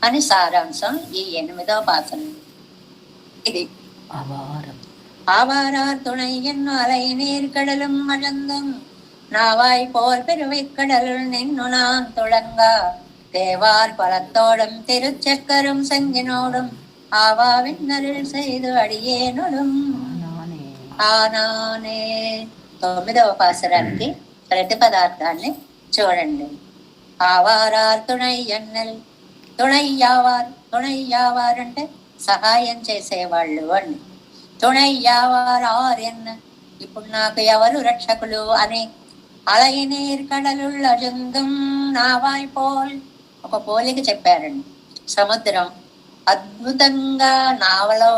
అని సారాంశం ఈ 8వ పాసనం. ఇది ஆவாரார் துணை என்னும் அலை நீர் கடலும் மழந்தும் நாவாய் போல் பெருவிக்கடலுள் நின்னு நான் துளங்கா தேவார் பலத்தோடும் திருச்சக்கரும் செங்கினோடும் ఆవావిన్నరులు செய்து అడియేనుடும் ఆనానే. 9వ పాసరానికి ప్రతి పదార్థాన్ని చూడండి. ఆవారార్ తుణై ఎన్నెల్, తుణయ్యావార్, తుణయ్యావార్ అంటే సహాయం చేసేవాళ్ళు అని. తుణయ్యావార్ ఆర్ ఎన్న, ఇప్పుడు నాకు ఎవరు రక్షకులు అని. అలయనీర్ కడలుళ్ళ జందం నావాయ్ పోల్, ఒక పోలిక చెప్పారండి. సముద్రం అద్భుతంగా నావలో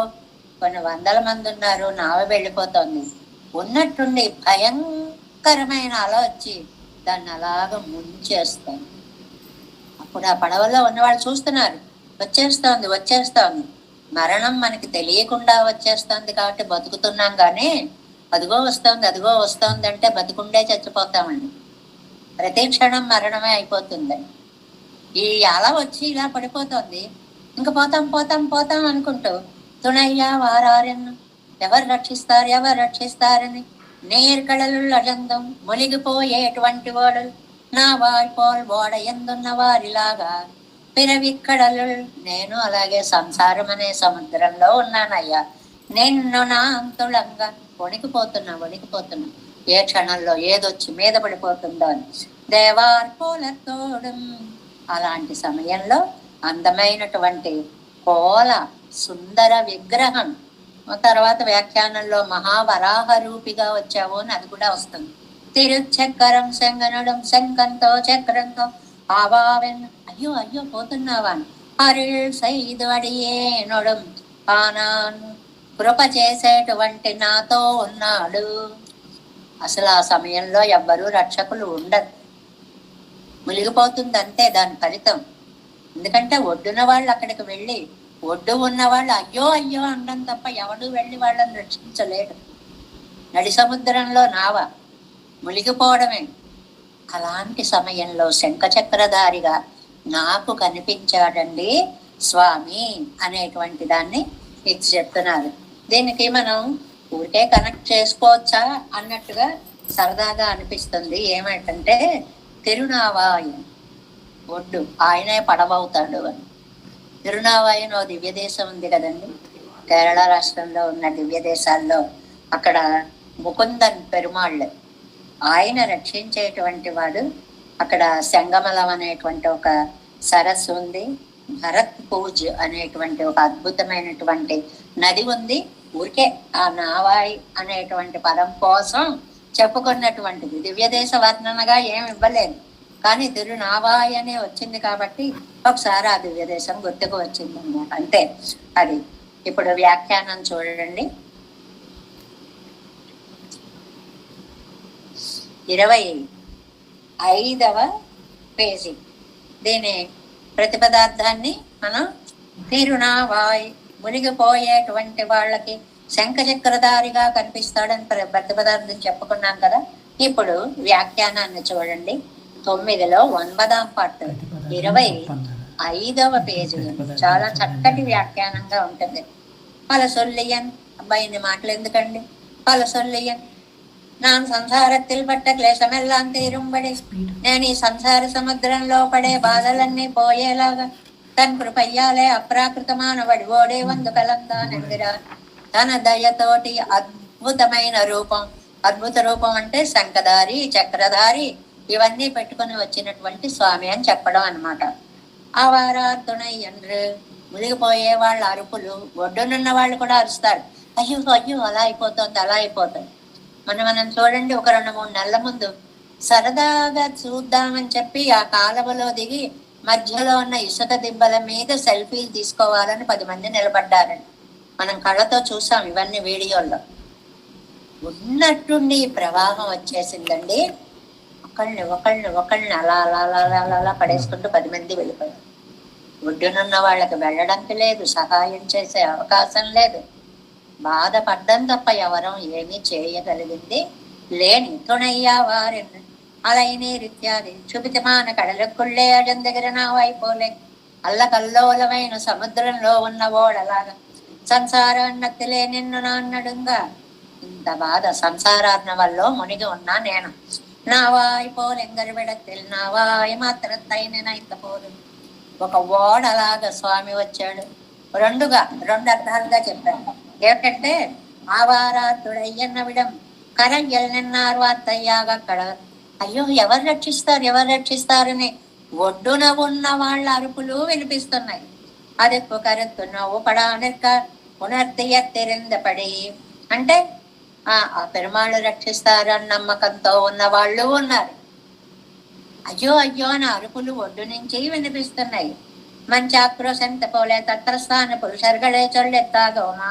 కొన్ని వందల మంది ఉన్నారు, నావ వెళ్ళిపోతుంది, ఉన్నట్టుండి భయంకరమైన అల వచ్చి దాన్ని అలాగ ముంచేస్తుంది. అప్పుడు ఆ పడవలో ఉన్నవాళ్ళు చూస్తున్నారు, వచ్చేస్తోంది వచ్చేస్తోంది, మరణం మనకి తెలియకుండా వచ్చేస్తుంది కాబట్టి బతుకుతున్నాం, కానీ అదిగో వస్తుంది అదిగో వస్తుంది అంటే బతుకుండే చచ్చిపోతామండి. ప్రతి క్షణం మరణమే అయిపోతుందండి. ఈ అల వచ్చి ఇలా పడిపోతుంది, ఇంక పోతాం పోతాం పోతాం అనుకుంటూ తుణయ్యా వారారెన్ను, ఎవరు రక్షిస్తారు ఎవరు రక్షిస్తారని నేర్కడలు అజందం మునిగిపోయేటువంటి వాడు నా వాయిపోల్ ఓడ ఎందున్న వారిలాగా పిరవిక్కడలు, నేను అలాగే సంసారం అనే సముద్రంలో ఉన్నానయ్యా. నిన్ను నా అంతులంగా వణికిపోతున్నా వణికిపోతున్నా, ఏ క్షణంలో ఏదొచ్చి మీద పడిపోతుందో అని. దేవార్పోలతోడు, అలాంటి సమయంలో అందమైనటువంటి కోల సుందర విగ్రహం, తర్వాత వ్యాఖ్యానంలో మహావరాహ రూపిగా వచ్చావు అని అది కూడా వస్తుంది. తిరుచక్కరం శంగనుడం శంఖంతో చక్రంతో ఆవావెన్, అయ్యో అయ్యో పోతున్నావా, అరుళ్ సైదు అడియేనొడం ఆనాన్, కృప చేసేటువంటి నాతో ఉన్నాడు. అసలు ఆ సమయంలో ఎవ్వరూ రక్షకులు ఉండరు, మునిగిపోతుంది అంతే దాని ఫలితం. ఎందుకంటే ఒడ్డున వాళ్ళు అక్కడికి వెళ్ళి ఒడ్డు ఉన్న వాళ్ళు అయ్యో అయ్యో అనడం తప్ప ఎవడు వెళ్ళి వాళ్ళని రక్షించలేడు. నడి సముద్రంలో నావ మునిగిపోవడమే. అలాంటి సమయంలో శంఖచక్రధారిగా నాకు కనిపించాడండి స్వామి అనేటువంటి దాన్ని ఇది చెప్తున్నారు. దీనికి మనం ఊరికే కనెక్ట్ చేసుకోవచ్చా అన్నట్టుగా సరదాగా అనిపిస్తుంది. ఏమంటే తిరునావాయన్ ఒడ్డు, ఆయనే పడవవుతాడు అని. తిరునావాయన్ ఓ దివ్య దేశం ఉంది కదండి, కేరళ రాష్ట్రంలో ఉన్న దివ్య దేశాల్లో అక్కడ ముకుందన్ పెరుమాళ్ళు ఆయన రక్షించేటువంటి వాడు. అక్కడ సంగమలం అనేటువంటి ఒక సరస్సు ఉంది, భరత్ పూజ్ అనేటువంటి ఒక అద్భుతమైనటువంటి నది ఉంది. ఊరికే ఆ నావాయి అనేటువంటి పదం కోసం చెప్పుకున్నటువంటిది, దివ్య దేశ వర్ణనగా ఏమి ఇవ్వలేదు. కానీ తిరునావాయి అనే వచ్చింది కాబట్టి ఒకసారి ఆ దివ్య దేశం గుర్తుకు వచ్చింది అన్నమాట, అంతే. అది ఇప్పుడు వ్యాఖ్యానం చూడండి, 25వ పేజీ. దీని ప్రతిపదార్థాన్ని మనం తిరునావాయ్, మునిగిపోయేటువంటి వాళ్ళకి శంఖచక్రధారిగా కనిపిస్తాడని ప్రతిపదార్థం చెప్పుకున్నాం కదా. ఇప్పుడు వ్యాఖ్యానాన్ని చూడండి, 9లో 9వ పార్ట్ 25వ పేజీ. చాలా చక్కటి వ్యాఖ్యానంగా ఉంటుంది. పలసొల్లియన్, అబ్బాయిని మాటలు ఎందుకండి, పలసొల్లియన్ நான் సంసారத்தில் పట్ట క్లేశమెల్లాం తీరుంబడి, నేను ఈ సంసార సముద్రంలో పడే బాధలన్నీ పోయేలాగా తన కృపయ్యాలే అప్రాకృతమాన వడివోడే వందు కలందానెందిరా. తన దయతోటి అద్భుతమైన రూపం, అద్భుత రూపం అంటే శంఖధారి చక్రధారి ఇవన్నీ పెట్టుకుని వచ్చినటువంటి స్వామి అని చెప్పడం అనమాట. ఆవారార్తునయ్యండ్రు, మునిగిపోయే వాళ్ళ అరుపులు, ఒడ్డునున్న వాళ్ళు కూడా అరుస్తారు, అయ్యో అయ్యో అలా అయిపోతుంది అలా అయిపోతుంది. మనం చూడండి, ఒక 2-3 నెలల ముందు సరదాగా చూద్దామని చెప్పి ఆ కాలువలో దిగి మధ్యలో ఉన్న ఇసుక దిబ్బల మీద సెల్ఫీలు తీసుకోవాలని 10 మంది నిలబడ్డారని మనం కళ్ళతో చూసాం ఇవన్నీ వీడియోల్లో. ఉన్నట్టుండి ప్రవాహం వచ్చేసిందండి, ఒకళ్ళని అలా అలా అలా అలా అలా పడేసుకుంటూ 10 మంది వెళ్ళిపోయారు. ఒడ్డునున్న వాళ్ళకి వెళ్ళడానికి లేదు, సహాయం చేసే అవకాశం లేదు, బాధపడ్డం తప్ప ఎవరం ఏమీ చేయగలిగింది లేని. తుణయ్యా వారిని అలైని రిత్యాది క్షుభితమాన కడలకుళ్ళే అజందగిర నావైపోలే, అల్లకల్లోలమైన సముద్రంలో ఉన్న ఓడలాగా సంసారాన్నతిలే నిన్ను నాన్నడుగా. ఇంత బాధ సంసారార్ణవల్లో మునిగి ఉన్నా నేను. నావాయిపోలెంగరిబెడతిల్ నావాయి మాత్రత్తైనైత పోదు. ఒక ఓడలాగా స్వామి వచ్చాడు. రెండు అర్థాలుగా చెప్పాడు. ఏమిటంటే ఆవారాతుడయ్యన్నవిడం కరయ్యల్ నిన్నారు వార్తయ్యాగా అక్కడ. అయ్యో ఎవరు రక్షిస్తారని ఒడ్డున ఉన్న వాళ్ళ అరుపులు వినిపిస్తున్నాయి. అది కరెత్తున్న ఊపడా నిற்க పునర్తియత్తిరిందపడి, అంటే ఆ పెరుమాళ్ళు రక్షిస్తారని నమ్మకంతో ఉన్న వాళ్ళు ఉన్నారు. అయ్యో అయ్యో అని అరుపులు ఒడ్డు నుంచి వినిపిస్తున్నాయి. మంచి ఆక్రోశంత పోలే తత్రస్థాన పురుషర్గడే చొల్లెత్తాగోమా.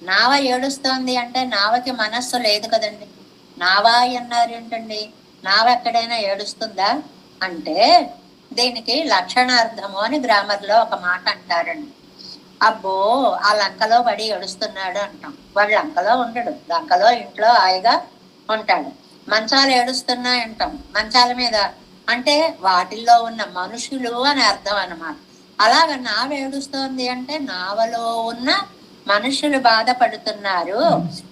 నావ ఏడుస్తోంది అంటే నావకి మనస్సు లేదు కదండి. నావా అన్నారు ఏంటండి, నావ ఎక్కడైనా ఏడుస్తుందా అంటే దీనికి లక్షణార్థము అని గ్రామర్లో ఒక మాట అంటారండి. అబ్బో ఆ లంకలో పడి ఏడుస్తున్నాడు అంటాం, వాడు లంకలో ఉండడు, లంకలో ఇంట్లో హాయిగా ఉంటాడు. మంచాలు ఏడుస్తున్నాయి అంటాం, మంచాల మీద అంటే వాటిల్లో ఉన్న మనుషులు అని అర్థం అన్నమాట. అలాగ నావ ఏడుస్తోంది అంటే నావలో ఉన్న మనుషులు బాధపడుతున్నారు.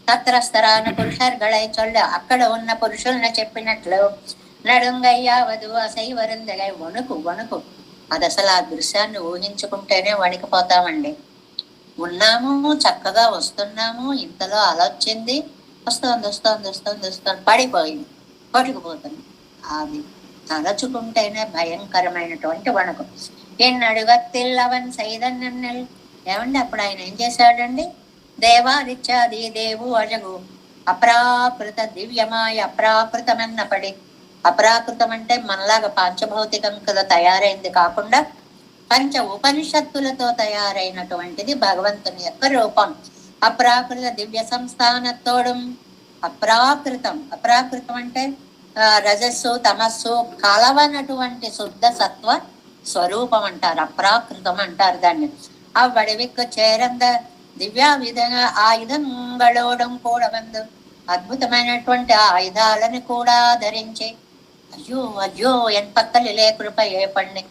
తత్రస్తరాన పురుషర్గళై చొల్ల, అక్కడ ఉన్న పురుషుల్ని చెప్పినట్లు నడుంగయ్యావదు అసైవరుందలై వణుకు. అది అసలు ఆ దృశ్యాన్ని ఊహించుకుంటేనే వణికిపోతామండి. ఉన్నాము చక్కగా వస్తున్నాము, ఇంతలో అలొచ్చింది, వస్తోంది పడిపోయింది, కొట్టుకుపోతుంది. అది తలచుకుంటేనే భయంకరమైనటువంటి వణుకు. ఎన్నడుగత్తిల్లవన్ సైదన్నెల్. ఏమండి అప్పుడు ఆయన ఏం చేశాడండి, దేవాదిత్యాది దేవు అజగు అప్రాకృత దివ్యమాయ అప్రాకృతమన్నపడి. అప్రాకృతం అంటే మనలాగా పంచభౌతికం కదా తయారైంది కాకుండా పంచ ఉపనిషత్తులతో తయారైనటువంటిది భగవంతుని యొక్క రూపం. అప్రాకృత దివ్య సంస్థానతోడు అప్రాకృతం. అప్రాకృతం అంటే రజస్సు తమస్సు కలవనటువంటి శుద్ధ సత్వ స్వరూపం అంటారు, అప్రాకృతం అంటారు దాన్ని. అవ్వడివిక్కు చేరంద దివ్యాయుధ ఆయుధంగళోడం కూడా బందు, అద్భుతమైనటువంటి ఆయుధాలను కూడా ధరించి, అయ్యో అయ్యో ఎన్ పక్కలిలే కృప ఏ పండి,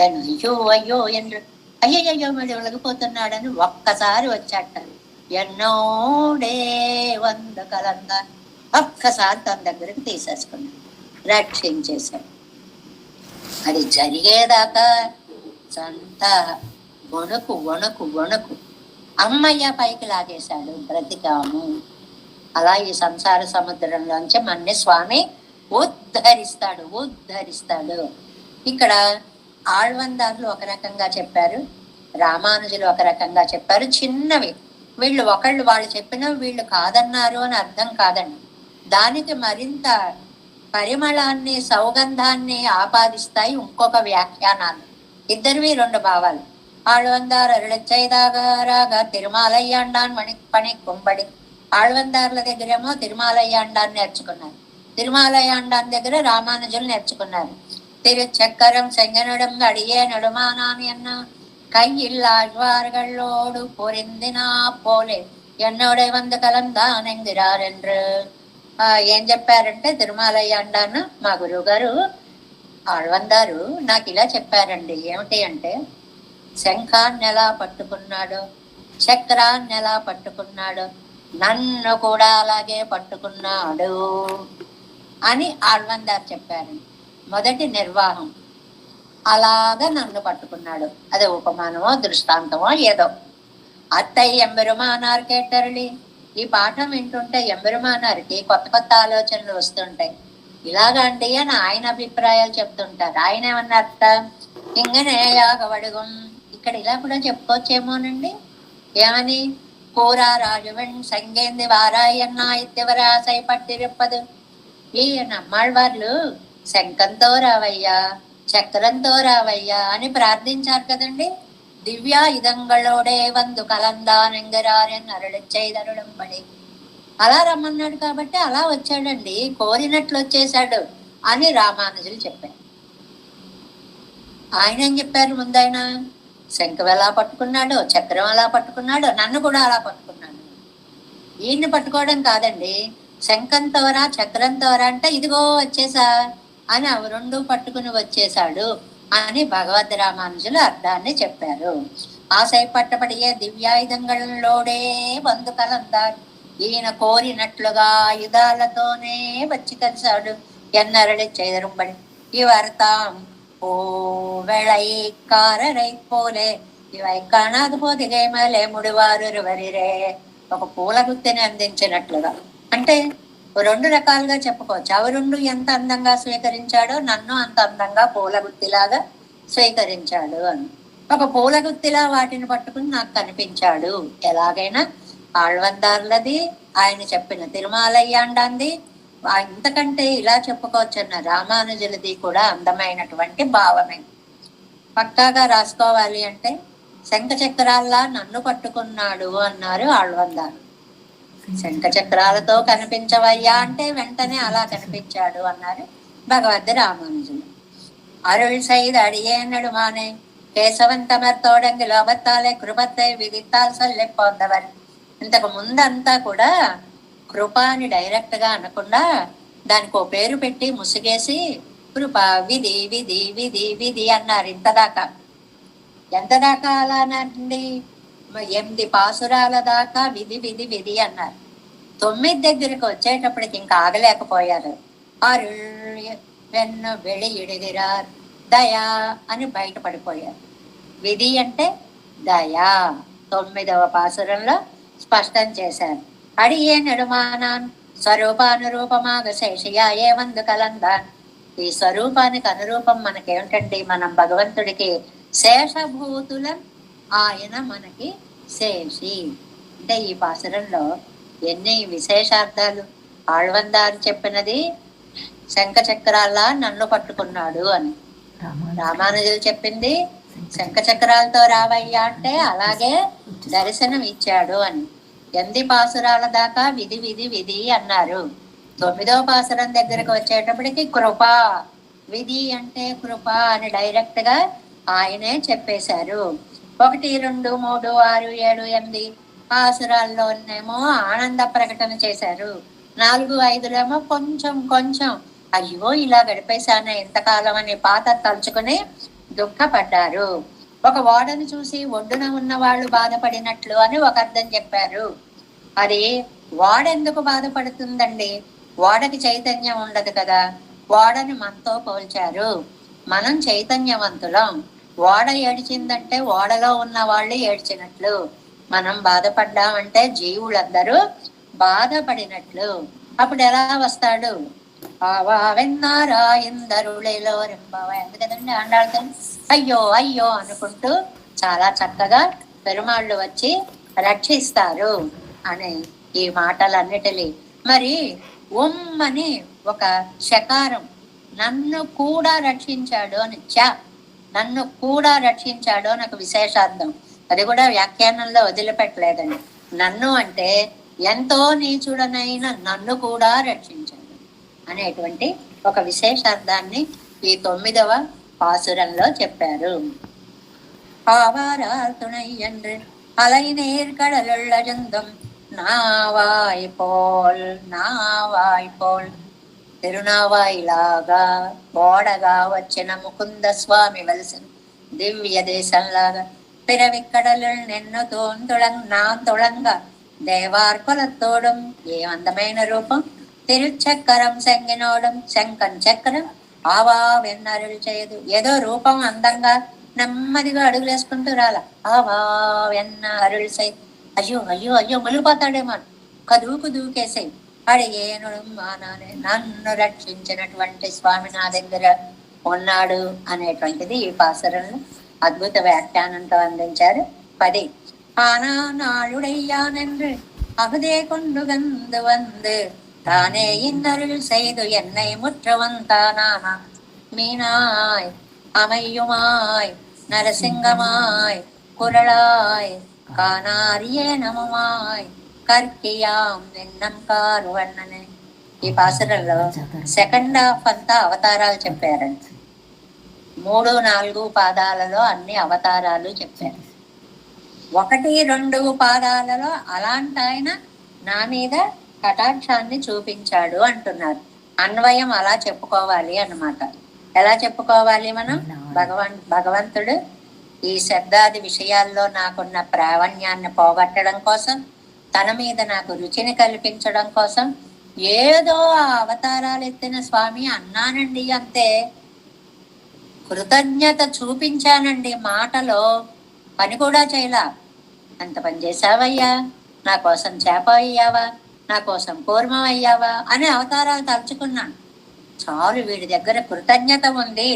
అయ్యో అయ్యో ఎండ్రు అయ్యయ్యో మళ్ళీ ఒలగిపోతున్నాడని ఒక్కసారి వచ్చాట. ఎన్నోడే వంద కలంగా ఒక్కసారి తన దగ్గరికి తీసేసుకున్నాడు, రక్షించేశాడు. అది జరిగేదాకా సంత వణుకు వణుకు వణుకు. అమ్మయ్య పైకి లాగేశాడు, బ్రతికాము. అలా ఈ సంసార సముద్రంలోంచి మన్ని స్వామి ఉద్ధరిస్తాడు ఉద్ధరిస్తాడు. ఇక్కడ ఆళ్వందార్లు ఒక రకంగా చెప్పారు, రామానుజులు ఒక రకంగా చెప్పారు. చిన్నవి వీళ్ళు ఒకళ్ళు వాళ్ళు చెప్పిన వీళ్ళు కాదన్నారు అని అర్థం కాదండి. దానికి మరింత పరిమళాన్ని సౌగంధాన్ని ఆపాదిస్తాయి ఇంకొక వ్యాఖ్యానాలు. ఇద్దరివి రెండు భావాలు. ఆళ్వందార్ అరుళచ్చైదాగారాగా తిరుమాలయ్యాండాన్ మణి పణి కుంబడి. ఆళ్వందార్ల దగ్గరేమో తిరుమాలయ్యాండాన్ని నేర్చుకున్నారు, తిరుమాలయ్యాండాన్ దగ్గర రామానుజులు నేర్చుకున్నారు. തിരുച്ചക്കരം ചെങ്ങനിടം അടിയേ നെടുമാനാമി എന്ന കയ്യില്ലാഴ്വാറുകളോട് പൊരിന്തിനാ പോലെ എന്നോടെ వంద కలందానెంగిరారెండ్రు. ఏం చెప్పారంటే తిరుమలయ్య అండాను మా గురువు గారు ఆళ్వందారు నాకు ఇలా చెప్పారండి. ఏమిటి అంటే శంఖాన్ని ఎలా పట్టుకున్నాడు, చక్రాన్ని ఎలా పట్టుకున్నాడు, నన్ను కూడా అలాగే పట్టుకున్నాడు అని ఆళ్వందారు చెప్పారండి. మొదటి నిర్వాహం అలాగా నన్ను పట్టుకున్నాడు. అదే ఉపమానమో దృష్టాంతమో ఏదో. అత్తయ్య ఎంబెరుమానారు కేటరళి. ఈ పాఠం వింటుంటే ఎంబెరుమానారికి కొత్త కొత్త ఆలోచనలు వస్తుంటాయి. ఇలాగా అండి అని ఆయన అభిప్రాయాలు చెప్తుంటారు. ఆయన ఏమన్నారట, ఇంగనే యాగవడుగం. ఇక్కడ ఇలా కూడా చెప్పుకోవచ్చేమోనండి. ఏమని, కూరా రాజువన్ సంగేంది వారాయన్నా ఇత్యవరాసై పట్టిరిప్పదు. ఈ నమ్మాళ్ళవార్లు శంఖంతో రావయ్యా, చక్రంతో రావయ్యా అని ప్రార్థించారు కదండి. దివ్యాయుధంగళోడే వందు కలందానెంగరారెన్ అరుళచ్చైదరుడంబడి. అలా రమ్మన్నాడు కాబట్టి అలా వచ్చాడండి, కోరినట్లు వచ్చేసాడు అని రామానుజులు చెప్పారు. ఆయన ఏం చెప్పారు ముందైన, శంఖం ఎలా పట్టుకున్నాడు, చక్రం ఎలా పట్టుకున్నాడు, నన్ను కూడా అలా పట్టుకున్నాడు. ఈయన్ని పట్టుకోవడం కాదండి, శంఖంతోరా చక్రంతోరా అంటే ఇదిగో వచ్చేసా అని అవి రెండు పట్టుకుని వచ్చేశాడు అని భగవద్ రామానుజులు అర్థాన్ని చెప్పారు. ఆశై పట్టబడియే దివ్యాయుధంగళంలోడే వందు కలందా. ఈయన కోరినట్లుగా ఆయుధాలతోనే వచ్చి కలిశాడు ఎన్నరళి చేరుంబడి. ఇవర్తాం ఓ వెళైకారై పోలే ఇవై కాణాదు పోదిగే మలే ముడివారు వరిరే. ఒక పూల గుత్తిని అందించినట్లుగా. అంటే రెండు రకాలుగా చెప్పుకోవచ్చు. అవి రెండు ఎంత అందంగా స్వీకరించాడో నన్ను అంత అందంగా పూలగుత్తిలాగా స్వీకరించాడు అని. ఒక పూలగుత్తిలా వాటిని పట్టుకుని నాకు కనిపించాడు. ఎలాగైనా ఆళ్వందార్లది, ఆయన చెప్పిన తిరుమలయ్యాండాంది, ఇంతకంటే ఇలా చెప్పుకోవచ్చన్న రామానుజులది కూడా అందమైనటువంటి భావమే. పక్కాగా రాసుకోవాలి అంటే శంఖ చక్రాల్లా నన్ను పట్టుకున్నాడు అన్నారు ఆళ్వందారు. శంఖ చక్రాలతో కనిపించవయ్యా అంటే వెంటనే అలా కనిపించాడు అన్నారు భగవద్ రామానుజులు. అరుళ్ సైద్ అడియే నడుమానే కేశవన్ తమర్తోడంగి లోబత్తాలే కృపத்தை విదిత్తాల్ సొల్లె పొందవర్. ఇంతకు ముందంతా కూడా కృప అని డైరెక్ట్ గా అనకుండా దానికి ఓ పేరు పెట్టి ముసుగేసి కృప విధి విధి విధి విధి అన్నారు. ఇంతదాకా ఎంత దాకా అలా అనండి, 8 పాసురాల దాకా విధి విధి విధి అన్నారు. 9 దగ్గరికి వచ్చేటప్పటికి ఇంకా ఆగలేకపోయారు. వెన్ను వెళి ఇడిదిరార్ దయా అని బయటపడిపోయారు. విధి అంటే దయా 9వ పాసురంలో స్పష్టం చేశారు. అడియే నెడుమానాన్ స్వరూపానురూపమాగ శేషియా ఏ వందు కలందాన్. ఈ స్వరూపానికి అనురూపం మనకేమిటండి, మనం భగవంతుడికి శేషభూతులం, ఆయన మనకి శేషి. అంటే ఈ పాసురంలో ఎన్ని విశేషార్థాలు. ఆళ్వందారు చెప్పినది శంఖ చక్రాల్లా నన్ను పట్టుకున్నాడు అని, రామానుజులు చెప్పింది శంఖ చక్రాలతో రావయ్యా అంటే అలాగే దర్శనం ఇచ్చాడు అని. ఎంది పాసురాల దాకా విధి విధి విధి అన్నారు. 9వ పాసురం దగ్గరకు వచ్చేటప్పటికి కృప, విధి అంటే కృప అని డైరెక్ట్ గా ఆయనే చెప్పేశారు. 1, 2, 3, 6, 7, 8 పాసురాల్లోనేమో ఆనంద ప్రకటన చేశారు. 4, 5 కొంచెం కొంచెం అయ్యో ఇలా గడిపేశానే ఇంతకాలం అని పాత తలుచుకుని దుఃఖపడ్డారు. ఒక ఓడను చూసి ఒడ్డున ఉన్న వాళ్ళు బాధపడినట్లు అని ఒక అర్థం చెప్పారు. అది ఓడ ఎందుకు బాధపడుతుందండి? ఓడకి చైతన్యం ఉండదు కదా. ఓడని మనతో పోల్చారు. మనం చైతన్యవంతులం. ఓడ ఏడ్చిందంటే ఓడలో ఉన్న వాళ్ళు ఏడ్చినట్లు. మనం బాధపడ్డామంటే జీవులందరూ బాధపడినట్లు. అప్పుడు ఎలా వస్తాడు? ఎందుకదండి ఆండాళ్ళతో అయ్యో అయ్యో అనుకుంటూ చాలా చక్కగా పెరుమాళ్ళు వచ్చి రక్షిస్తారు అని ఈ మాటలన్నిటిని. మరి ఉమ్మని ఒక శకారం, నన్ను కూడా రక్షించాడు అని, నన్ను కూడా రక్షించాడు అని ఒక విశేషార్థం. అది కూడా వ్యాఖ్యానంలో వదిలిపెట్టలేదండి. నన్ను అంటే ఎంతో నీచుడనైన నన్ను కూడా రక్షించాడు అనేటువంటి ఒక విశేషార్థాన్ని ఈ 9వ పాసురంలో చెప్పారు. ஆவாரால் துணை என்று அலைநீர் கடலுள்ள ஜந்தம் నావాయిపోల్ తిరునావాయిలాగా ఓడగా వచ్చిన ముకుంద స్వామి వలసిన దివ్య దేశంలాగా పిరవిక్కడలు నిన్ను நான் துளங்க దేవార్కులతోడం ఏ అందమైన రూపం, తిరుచక్కరం సెంగినోడం శంకం చక్రం ఆవా వెన్నరులు చేయదు. ఏదో రూపం అందంగా నెమ్మదిగా అడుగులేసుకుంటూ రాల, ఆవా వెన్న అరుಳು చేయి. అయ్యో అయ్యో అయ్యో ములిపోతాడేమో కదువుకు దూకేసాయి. అడిగేను మానానే నన్ను రక్షించినటువంటి స్వామి నా దగ్గర ఉన్నాడు అనేటువంటిది ఈ పాసురంలో అద్భుత వ్యాఖ్యానంతో అందించారు. 10 ஆனா நாளுடையானென்று அகுதே கொண்டு வந்து தானே இன்னருள் செய்து என்னை முற்றவந்தானானா மீனாய் அமையுமாய் நரசிங்கமாய் குரளாய் காணாரியே నమమాయ్ కర్కియాం నిన్నం కారువన్ననే. ఈ పాసురంలో సెకండ్ హాఫ్ అంతా అవతారాలు చెప్పారండి. 3, 4 పాదాలలో అన్ని అవతారాలు చెప్పారు. 1, 2 పాదాలలో అలాంటి ఆయన నా మీద కటాక్షాన్ని చూపించాడు అంటున్నారు. అన్వయం అలా చెప్పుకోవాలి అన్నమాట. ఎలా చెప్పుకోవాలి మనం? భగవంతుడు ఈ శబ్దాది విషయాల్లో నాకున్న ప్రావణ్యాన్ని పోగొట్టడం కోసం, తన మీద నాకు రుచిని కల్పించడం కోసం ఏదో ఆ అవతారాలు ఎత్తిన స్వామి అన్నానండి, అంతే. కృతజ్ఞత చూపించానండి, మాటలో పని కూడా చేయలా. అంత పని చేసావయ్యా, నా కోసం చేప అయ్యావా, నా కోసం కూర్మం అయ్యావా అని అవతారాలు తలుచుకున్నాను. చాలు, వీడి దగ్గర కృతజ్ఞత ఉంది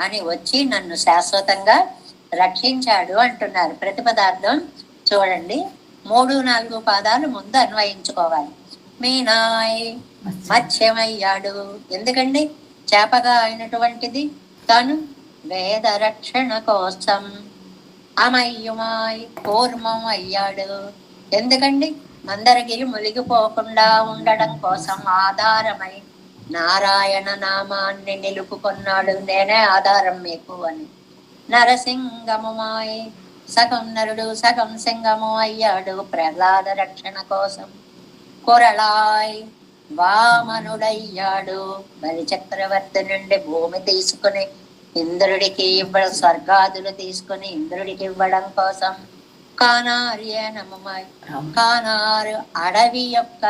అని వచ్చి నన్ను శాశ్వతంగా రక్షించాడు అంటున్నారు. ప్రతిపదార్థం చూడండి, 3, 4 పాదాలు ముందు అన్వయించుకోవాలి. మీనాయ్ మత్స్యమయ్యాడు, ఎందుకండి? చేపగా అయినటువంటిది తను వేద రక్షణ కోసం. అమయ్యుమాయ్ కూర్మం అయ్యాడు, ఎందుకండి? మందరగిరి మునిగిపోకుండా ఉండడం కోసం ఆధారమై నారాయణ నామాన్ని నిలుపుకున్నాడు, నేనే ఆధారం మీకు అని. నరసింగముమాయ్ సగం నరుడు సగం సింగము అయ్యాడు ప్రహ్లాద రక్షణ కోసం. కురళాయ్ వామనుడయ్యాడు, బలి చక్రవర్తి నుండి భూమి తీసుకుని ఇంద్రుడికి ఇవ్వడం, స్వర్గాదులు తీసుకుని ఇంద్రుడికి ఇవ్వడం కోసం. కానారు ఏనమ్మాయి, కానారు అడవి యొక్క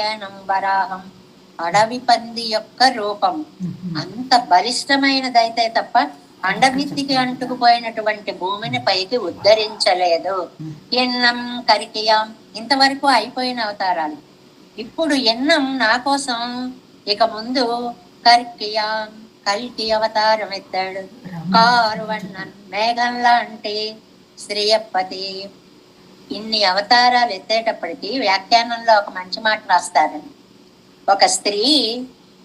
ఏనం వరాహం, అడవి పంది యొక్క రూపం. అంత బలిష్టమైనదైతే తప్ప అండభిత్తికి అంటుకుపోయినటువంటి భూమిని పైకి ఉద్ధరించలేదు. ఎన్నం కరికియాం, ఇంతవరకు అయిపోయిన అవతారాలు. ఇప్పుడు ఎన్నం నా కోసం, ఇక ముందు కరికియాం కల్కి అవతారం ఎత్తాడు. కారువన్నన్ మేఘం లాంటి శ్రీయపతి. ఇన్ని అవతారాలు ఎత్తేటప్పటికి వ్యాఖ్యానంలో ఒక మంచి మాట రాస్తారండి. ఒక స్త్రీ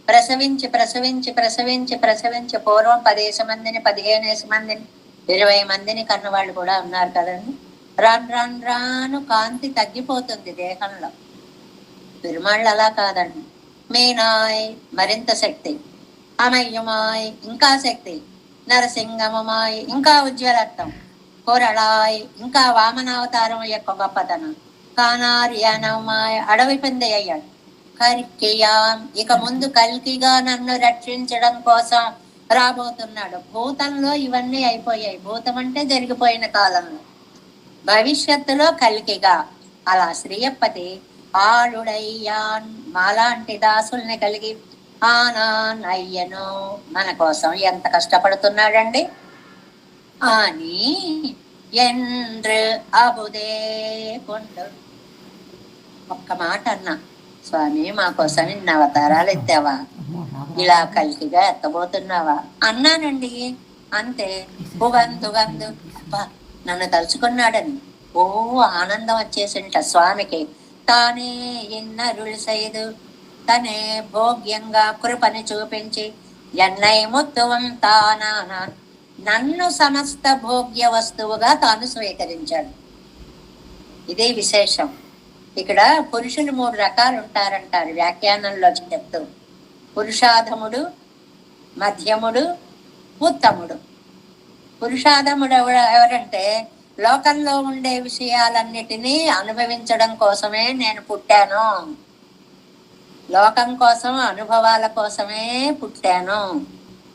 ప్రసవించి ప్రసవించి ప్రసవించి ప్రసవించి పూర్వం 10 మందిని 15 మందిని 20 మందిని కన్నవాళ్ళు కూడా ఉన్నారు కదండి. రాను కాంతి తగ్గిపోతుంది దేహంలో. పెరుమాళ్ళు అలా కాదండి. మీనాయ్ మరింత శక్తి, అమయ్యమాయ్ ఇంకా శక్తి, నరసింహమాయ్ ఇంకా ఉజ్వలత్వం, కొరళాయ్ ఇంకా వామనావతారం యొక్క గొప్పతనం, కానార్యానమాయ్ అడవి పంది అయ్యాడు, కర్కియాం ఇక ముందు కల్కిగా నన్ను రక్షించడం కోసం రాబోతున్నాడు. భూతంలో ఇవన్నీ అయిపోయాయి. భూతం అంటే జరిగిపోయిన కాలంలో, భవిష్యత్తులో కల్కిగా. అలా శ్రీయప్పతి ఆలుడయ్యాన్ మాలాంటి దాసుల్ని కలిగి ఆనాన్ అయ్యను మన కోసం ఎంత కష్టపడుతున్నాడండి అని ఎండ్రు అబుదే కొండు. ఒక్క మాట అన్నా, స్వామి మా కోసం ఇన్ని అవతారాలు ఎత్తావా, ఇలా కలికిగా ఎత్తబోతున్నావా అన్నానండి. అంతే. ఉగందు నన్ను తలుచుకున్నాడని ఓ ఆనందం వచ్చేసింట స్వామికి. తానే ఎన్నరులు సైదు తనే భోగ్యంగా కృపని చూపించి ఎన్నై ముత్తువం తానా నన్ను సమస్త భోగ్య వస్తువుగా తాను స్వీకరించాడు. ఇదే విశేషం. ఇక్కడ పురుషులు 3 రకాలు ఉంటారంటారు వ్యాఖ్యానంలో చెప్తూ. పురుషాధముడు, మధ్యముడు, ఉత్తముడు. పురుషాధముడు ఎవరంటే లోకంలో ఉండే విషయాలన్నిటినీ అనుభవించడం కోసమే నేను పుట్టాను, లోకం కోసం అనుభవాల కోసమే పుట్టాను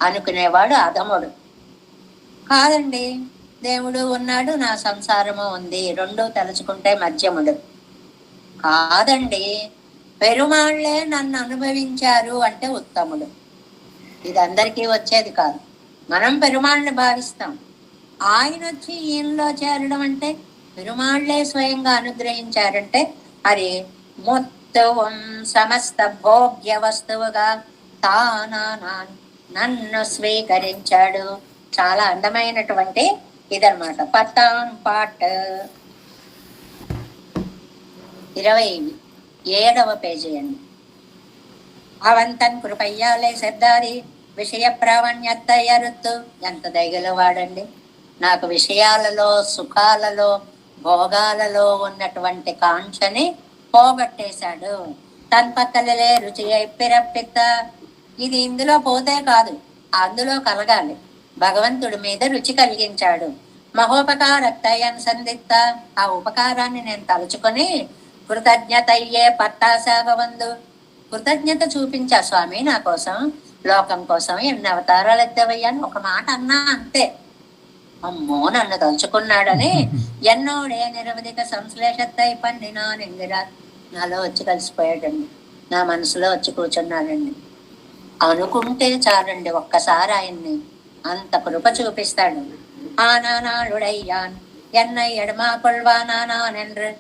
అనుకునేవాడు అధముడు. కాదండి, దేవుడు ఉన్నాడు, నా సంసారము ఉంది, రెండూ తలుచుకుంటే మధ్యముడు. కాదండి, పెరుమాళ్లే నన్ను అనుభవించారు అంటే ఉత్తముడు. ఇది అందరికీ వచ్చేది కాదు. మనం పెరుమాళ్ళని భావిస్తాం. ఆయన వచ్చి ఈయనలో చేరడం అంటే పెరుమాళ్లే స్వయంగా అనుగ్రహించారంటే అది మొత్తం సమస్త భోగ్య వస్తువుగా తానా నన్ను స్వీకరించాడు. చాలా అందమైనటువంటి ఇదనమాట. పతాం పాట 27వ పేజీ అండి. అవంతన్ కృపయ్యాలే శబ్దాది విషయ ప్రావణ్యత్తయ్యరుత్తు. ఎంత దయగల వాడండి. నాకు విషయాలలో, సుఖాలలో, భోగాలలో ఉన్నటువంటి కాంక్షని పోగొట్టేశాడు. తన్పక్కలలే రుచి పిరప్పిత్త. ఇది ఇందులో పోతే కాదు, అందులో కలగాలి. భగవంతుడి మీద రుచి కలిగించాడు. మహోపకారత్తయ్యన్ సందిత్త. ఆ ఉపకారాన్ని నేను తలుచుకొని కృతజ్ఞత అయ్యే పట్టాశాగవందు. కృతజ్ఞత చూపించా స్వామి, నా కోసం, లోకం కోసం ఎన్ని అవతారాలు ఎత్తవయ్యాను ఒక మాట అన్నా అంతే. అమ్మో నన్ను తలుచుకున్నాడని ఎన్నోడే నిరవధిక సంశ్లేషత్తై పండినా నిందిరా నాలో వచ్చి కలిసిపోయాడండి, నా మనసులో వచ్చి కూర్చున్నాడండి. అనుకుంటే చాలండి, ఒక్కసారి ఆయన్ని అంత కృప చూపిస్తాడు. ఆనానాళుడయ్యాన్ ఎన్నై ఎడమా కొల్వానానెండ్రు.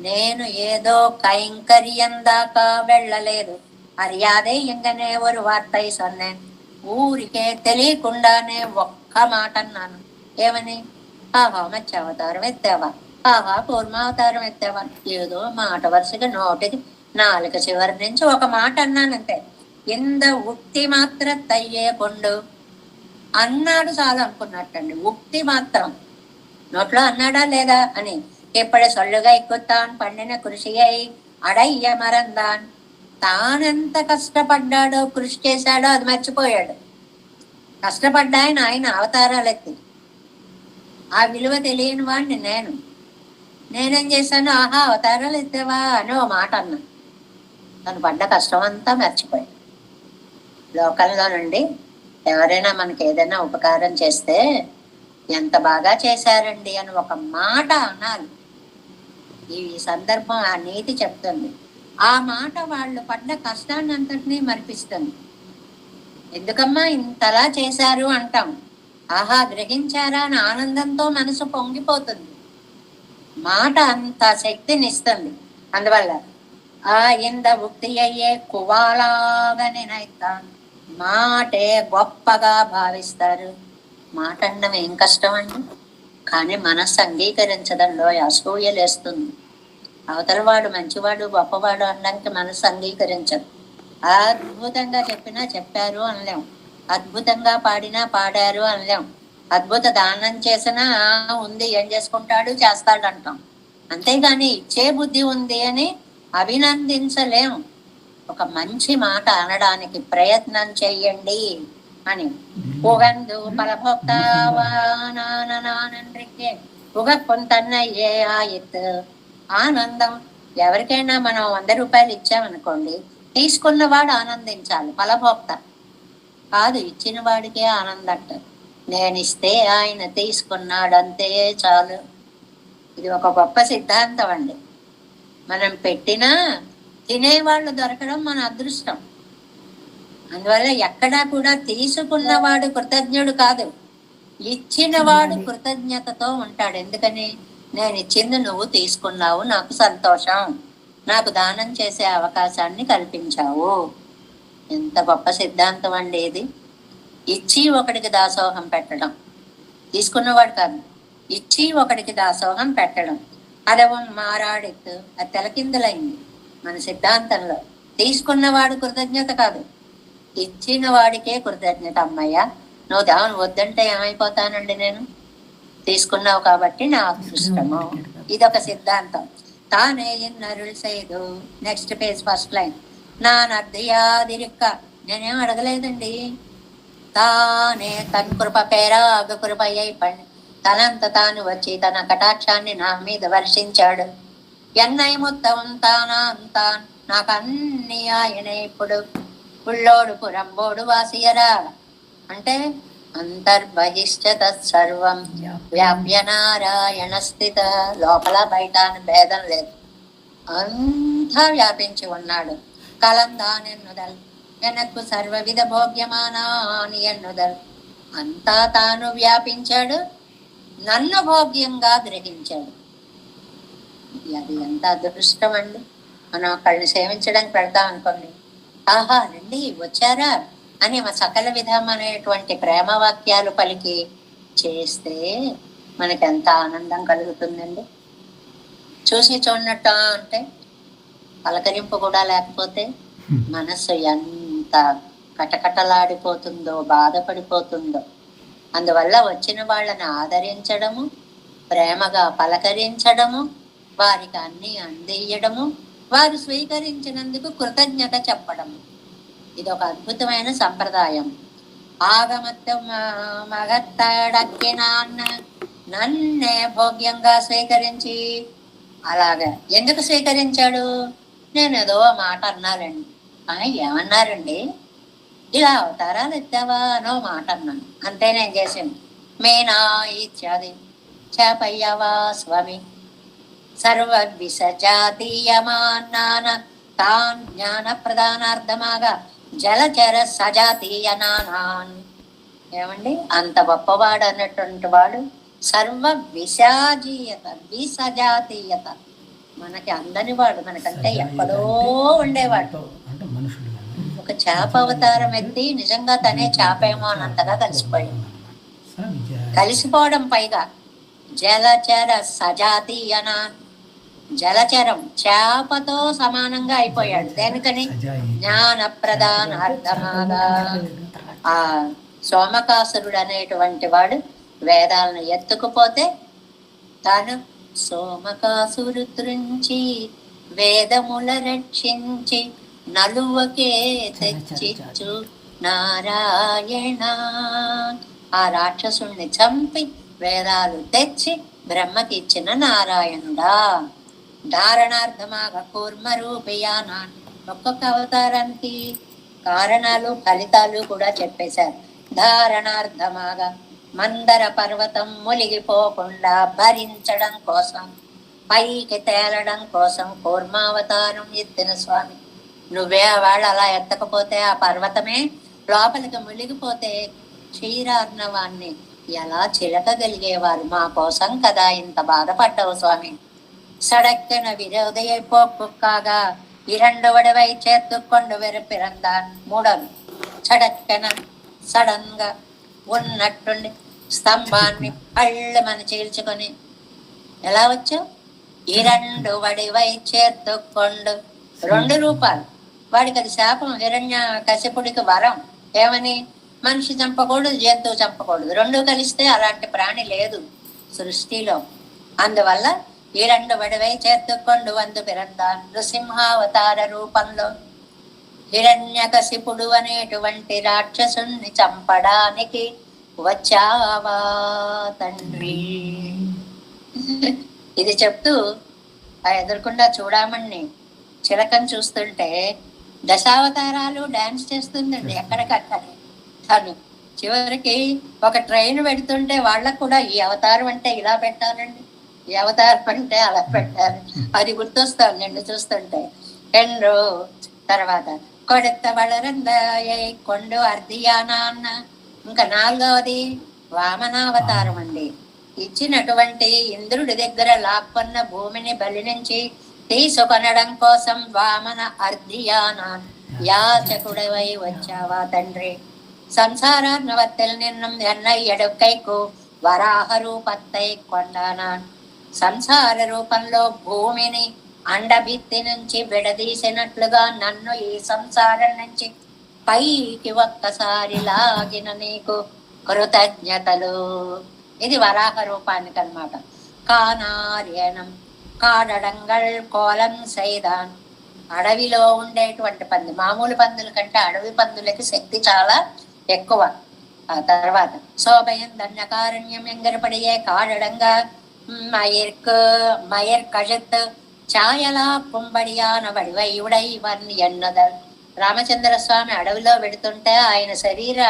నేను ఏదో కైంకర్యం దాకా వెళ్ళలేదు, అరియాదే ఎంగనే ఒక వార్తై సొన్నేన్. ఊరికే తెలియకుండానే ఒక్క మాట అన్నాను. ఏమని? ఆహా మత్స్య అవతారం ఎత్తావా, ఆహా కూర్మావతారం ఎత్తావా. ఏదో మాట వరుసగా నోటికి నాలుక చివరి నుంచి ఒక మాట అన్నానంతే. ఇంద ఉక్తి మాత్ర తయ్యే కొండు అన్నాడు చాలు అనుకున్నట్టండి. ఉక్తి మాత్రం నోట్లో అన్నాడా లేదా అని. ఎప్పుడే సొల్లుగా ఎక్కుతాన్ పండిన కృషి అయి అడయ్య మరందాన్. తానెంత కష్టపడ్డాడో, కృషి చేశాడో అది మర్చిపోయాడు. కష్టపడ్డాయన ఆయన అవతారాలు ఎత్తి. ఆ విలువ తెలియని వాడిని నేనేం చేశాను? ఆహా అవతారాలు ఎత్తావా అని ఓ మాట అన్నా. తను పడ్డ కష్టం అంతా మర్చిపోయాడు. లోకంలో నుండి ఎవరైనా మనకి ఏదైనా ఉపకారం చేస్తే ఎంత బాగా చేశారండి అని ఒక మాట అనాలి. ఈ సందర్భం ఆ నీతి చెప్తుంది. ఆ మాట వాళ్ళు పడ్డ కష్టాన్ని అంతటినీ మరిపిస్తుంది. ఎందుకమ్మా ఇంతలా చేశారు అంటాం. ఆహా గ్రహించారా అని ఆనందంతో మనసు పొంగిపోతుంది. మాట అంత శక్తినిస్తుంది. అందువల్ల ఆ ఇంద ఉక్తి అయ్యే కువాలాగనేనైతా మాటే గొప్పగా భావిస్తారు. మాట అన్నం ఏం కష్టం అండి, కానీ మనస్సు అంగీకరించడంలో అసూయలేస్తుంది. అవతల వాడు మంచివాడు, గొప్పవాడు అనడానికి మనస్సు అంగీకరించదు. అద్భుతంగా చెప్పినా చెప్పారు అనలేం, అద్భుతంగా పాడినా పాడారు అనలేం. అద్భుత దానం చేసినా ఉంది ఏం చేసుకుంటాడు చేస్తాడు అంటాం, అంతేగాని ఇచ్చే బుద్ధి ఉంది అని అభినందించలేం. ఒక మంచి మాట అనడానికి ప్రయత్నం చెయ్యండి అని. ఉగందు పలభోక్తావానన్రికే ఉగప్పొన్ తన్నయ్యే ఆయిత్ ఆనందం. ఎవరికైనా మనం 100 రూపాయలు ఇచ్చామనుకోండి, తీసుకున్నవాడు ఆనందించాలి, ఫలభోక్త కాదు, ఇచ్చిన వాడికే ఆనందంట. నేను ఇస్తే ఆయన తీసుకున్నాడంతే చాలు. ఇది ఒక గొప్ప సిద్ధాంతం అండి. మనం పెట్టినా తినేవాళ్ళు దొరకడం మన అదృష్టం. అందువల్ల ఎక్కడా కూడా తీసుకున్నవాడు కృతజ్ఞుడు కాదు, ఇచ్చినవాడు కృతజ్ఞతతో ఉంటాడు. ఎందుకని? నేను ఇచ్చింది నువ్వు తీసుకున్నావు, నాకు సంతోషం, నాకు దానం చేసే అవకాశాన్ని కల్పించావు. ఎంత గొప్ప సిద్ధాంతం అండి ఇది. ఇచ్చి ఒకడికి దాసోహం పెట్టడం, తీసుకున్నవాడు కాదు, ఇచ్చి ఒకడికి దాసోహం పెట్టడం. అదవం మారాడిత్, అది తెలకిందులైంది మన సిద్ధాంతంలో. తీసుకున్నవాడు కృతజ్ఞత కాదు, ఇచ్చిన వాడికే కృతజ్ఞత. అమ్మయ్య, నువ్వు దాని వద్దంటే ఏమైపోతానండి నేను, తీసుకున్నావు కాబట్టి నా అదృష్టము. ఇదొక సిద్ధాంతం. తానే ఇన్నరుల్ సైదు. Next page first line. నా నర్దయాదిరిక్క, నేనేం అడగలేదండి, తానే తన కృప పేరాగ కృప అయిపోయి తనంత తాను వచ్చి తన కటాక్షాన్ని నా మీద వర్షించాడు. ఎన్నై మొత్తం తానాంతాన్, నాకు అన్ని ఆయనే. ఇప్పుడు పుల్లోడు పురంబోడు వాసియరా అంటే అంతర్బహిష్ట తత్సర్వం వ్యాప్య నారాయణ స్థిత. లోపల బయట అని భేదం లేదు, అంతా వ్యాపించి ఉన్నాడు. కలందానెన్నుదల్ వెనక్కు సర్వవిధ భోగ్యమానాని ఎన్నుదల్. అంతా తాను వ్యాపించాడు, నన్ను భోగ్యంగా గ్రహించాడు. అది ఎంత అదృష్టం అండి. మనం అక్కడిని సేవించడానికి పెడతాం అనుకోండి, ఆహా రండి వచ్చారా అని మా సకల విధమైనటువంటి ప్రేమ వాక్యాలు పలికి చేస్తే మనకి ఎంత ఆనందం కలుగుతుందండి. చూసి చూడనట్టు అంటే పలకరింపు కూడా లేకపోతే మనస్సు ఎంత కటకటలాడిపోతుందో, బాధపడిపోతుందో. అందువల్ల వచ్చిన వాళ్ళని ఆదరించడము, ప్రేమగా పలకరించడము, వారికి అన్ని అందియడము, వారు స్వీకరించినందుకు కృతజ్ఞత చెప్పడము, ఇది ఒక అద్భుతమైన సంప్రదాయం. ఆగమత్త మగత్తడక్కినాన్న, నన్నే భోగ్యంగా స్వీకరించి. అలాగా ఎందుకు స్వీకరించాడు? నేను ఏదో మాట అన్నానండి. ఏమన్నారండి? ఇలా అవతారాలు ఎత్తావా అనో మాట అన్నాను, అంతే నేను చేసింది. మేనా ఇత్యాది చేపయ్యవా స్వామి సర్వ విసజాతీయమాన్నాన తాన్ జ్ఞాన ప్రధానార్థమాగా జలచర సజాతీయ నానాన్. ఏమండి, అంత గొప్పవాడు అన్నటువంటి వాడు సర్వ విసజాతీయత, విసజాతీయత మనకి అందని వాడు, మనకంటే ఎక్కడో ఉండేవాడు. ఒక చేప అవతారం ఎత్తి నిజంగా తనే చేపేమో అన్నంతగా కలిసిపోయాడు. కలిసిపోవడం పైగా జలచర సజాతీయన, జలచరం చేపతో సమానంగా అయిపోయాడు. దేనికని? జ్ఞాన ప్రధానార్థమాగా. ఆ సోమకాసురుడు అనేటువంటి వాడు వేదాలను ఎత్తుకుపోతే తాను సోమకాసురు త్రుంచి వేదముల రక్షించి నలువకే తెచ్చిచ్చు నారాయణ. ఆ రాక్షసుణ్ణి చంపి వేదాలు తెచ్చి బ్రహ్మకి ఇచ్చిన నారాయణుడా. ధారణార్థమాగా కూర్మ రూపయానా. ఒక్కొక్క అవతారానికి కారణాలు ఫలితాలు కూడా చెప్పేశారు. ధారణార్థమాగా మందర పర్వతం మునిగిపోకుండా భరించడం కోసం, పైకి తేలడం కోసం కూర్మావతారం ఎత్తిన స్వామి. నువ్వే వాళ్ళు అలా ఎత్తకపోతే ఆ పర్వతమే లోపలికి మునిగిపోతే క్షీరార్ణవాన్ని ఎలా చిలకగలిగేవారు? మా కోసం కదా ఇంత బాధపడ్డావు స్వామి. సడక్కన విరోధయైపోక్కు కాగా ఇరండువడవై చేత్తుకొండు వెరపిరందాన్. మూడవి సడక్కన సడన్ గా ఉన్నట్టుండి స్తంభాన్ని పళ్ళమని చీల్చుకొని ఎలా వచ్చావు? ఇరండు వడివై చేత్తుకొండు. 2 రూపాలు. వాడికి అది శాపం, హిరణ్య కశిపుడికి వరం. ఏమని? మనిషి చంపకూడదు, జంతువు చంపకూడదు. రెండు కలిస్తే అలాంటి ప్రాణి లేదు సృష్టిలో. అందువల్ల ఈ రెండు వడివై చేర్తుకొండు వందు పిరందాన్ నృసింహావతార రూపంలో హిరణ్యకశిపుడు అనేటువంటి రాక్షసుని చంపడానికి వచ్చావా తండ్రి. ఇది చెప్తూ ఆ ఎదురుకుండా చూడమని చిలకని చూస్తుంటే దశావతారాలు డాన్స్ చేస్తుందండి ఎక్కడికక్కడ. తను చివరికి ఒక ట్రైన్ పెడుతుంటే వాళ్ళకు కూడా ఈ అవతారం అంటే ఇలా పెట్టాలండి, ఈ అవతారం అంటే అలా పెట్టాలి, అది గుర్తొస్తాను నిన్ను చూస్తుంటే. ఎండ్రు తర్వాత కొడత వళరందయై కొండు అర్ధియానాన్న. ఇంకా నాలుగవది వామనావతారం అండి. ఇచ్చినటువంటి ఇంద్రుడి దగ్గర లాక్కున్న భూమిని బలి నుంచి తీసుకొనడం కోసం వామన అర్ధియానా యాచకుడవై వచ్చావా తండ్రి. సంసారాన్నవత్తెల్ నిన్నం ఎన్నై ఎడుకైకు వరాహ రూపత్తై కొండానాన్. సంసార రూపంలో భూమిని అండభిత్తి నుంచి విడదీసినట్లుగా నన్ను ఈ సంసారం నుంచి పైకి ఒక్కసారి లాగిన నీకు కృతజ్ఞతలు. ఇది వరాహ రూపానికి అన్నమాట. కానార్యనం కాడడంగల్ కోలం సైదాన్. అడవిలో ఉండేటువంటి పంది, మామూలు పందుల కంటే అడవి పందులకి శక్తి చాలా ఎక్కువ. ఆ తర్వాత శోభయం ధన్యకారణ్యం ఎంగరపడియే కాడడంగా మయర్ కజత్ ఛాయలా కుంబడియాన వడివై ఉడై వన్ ఎన్నదల్. రామచంద్ర స్వామి అడవిలో పెడుతుంటే ఆయన శరీర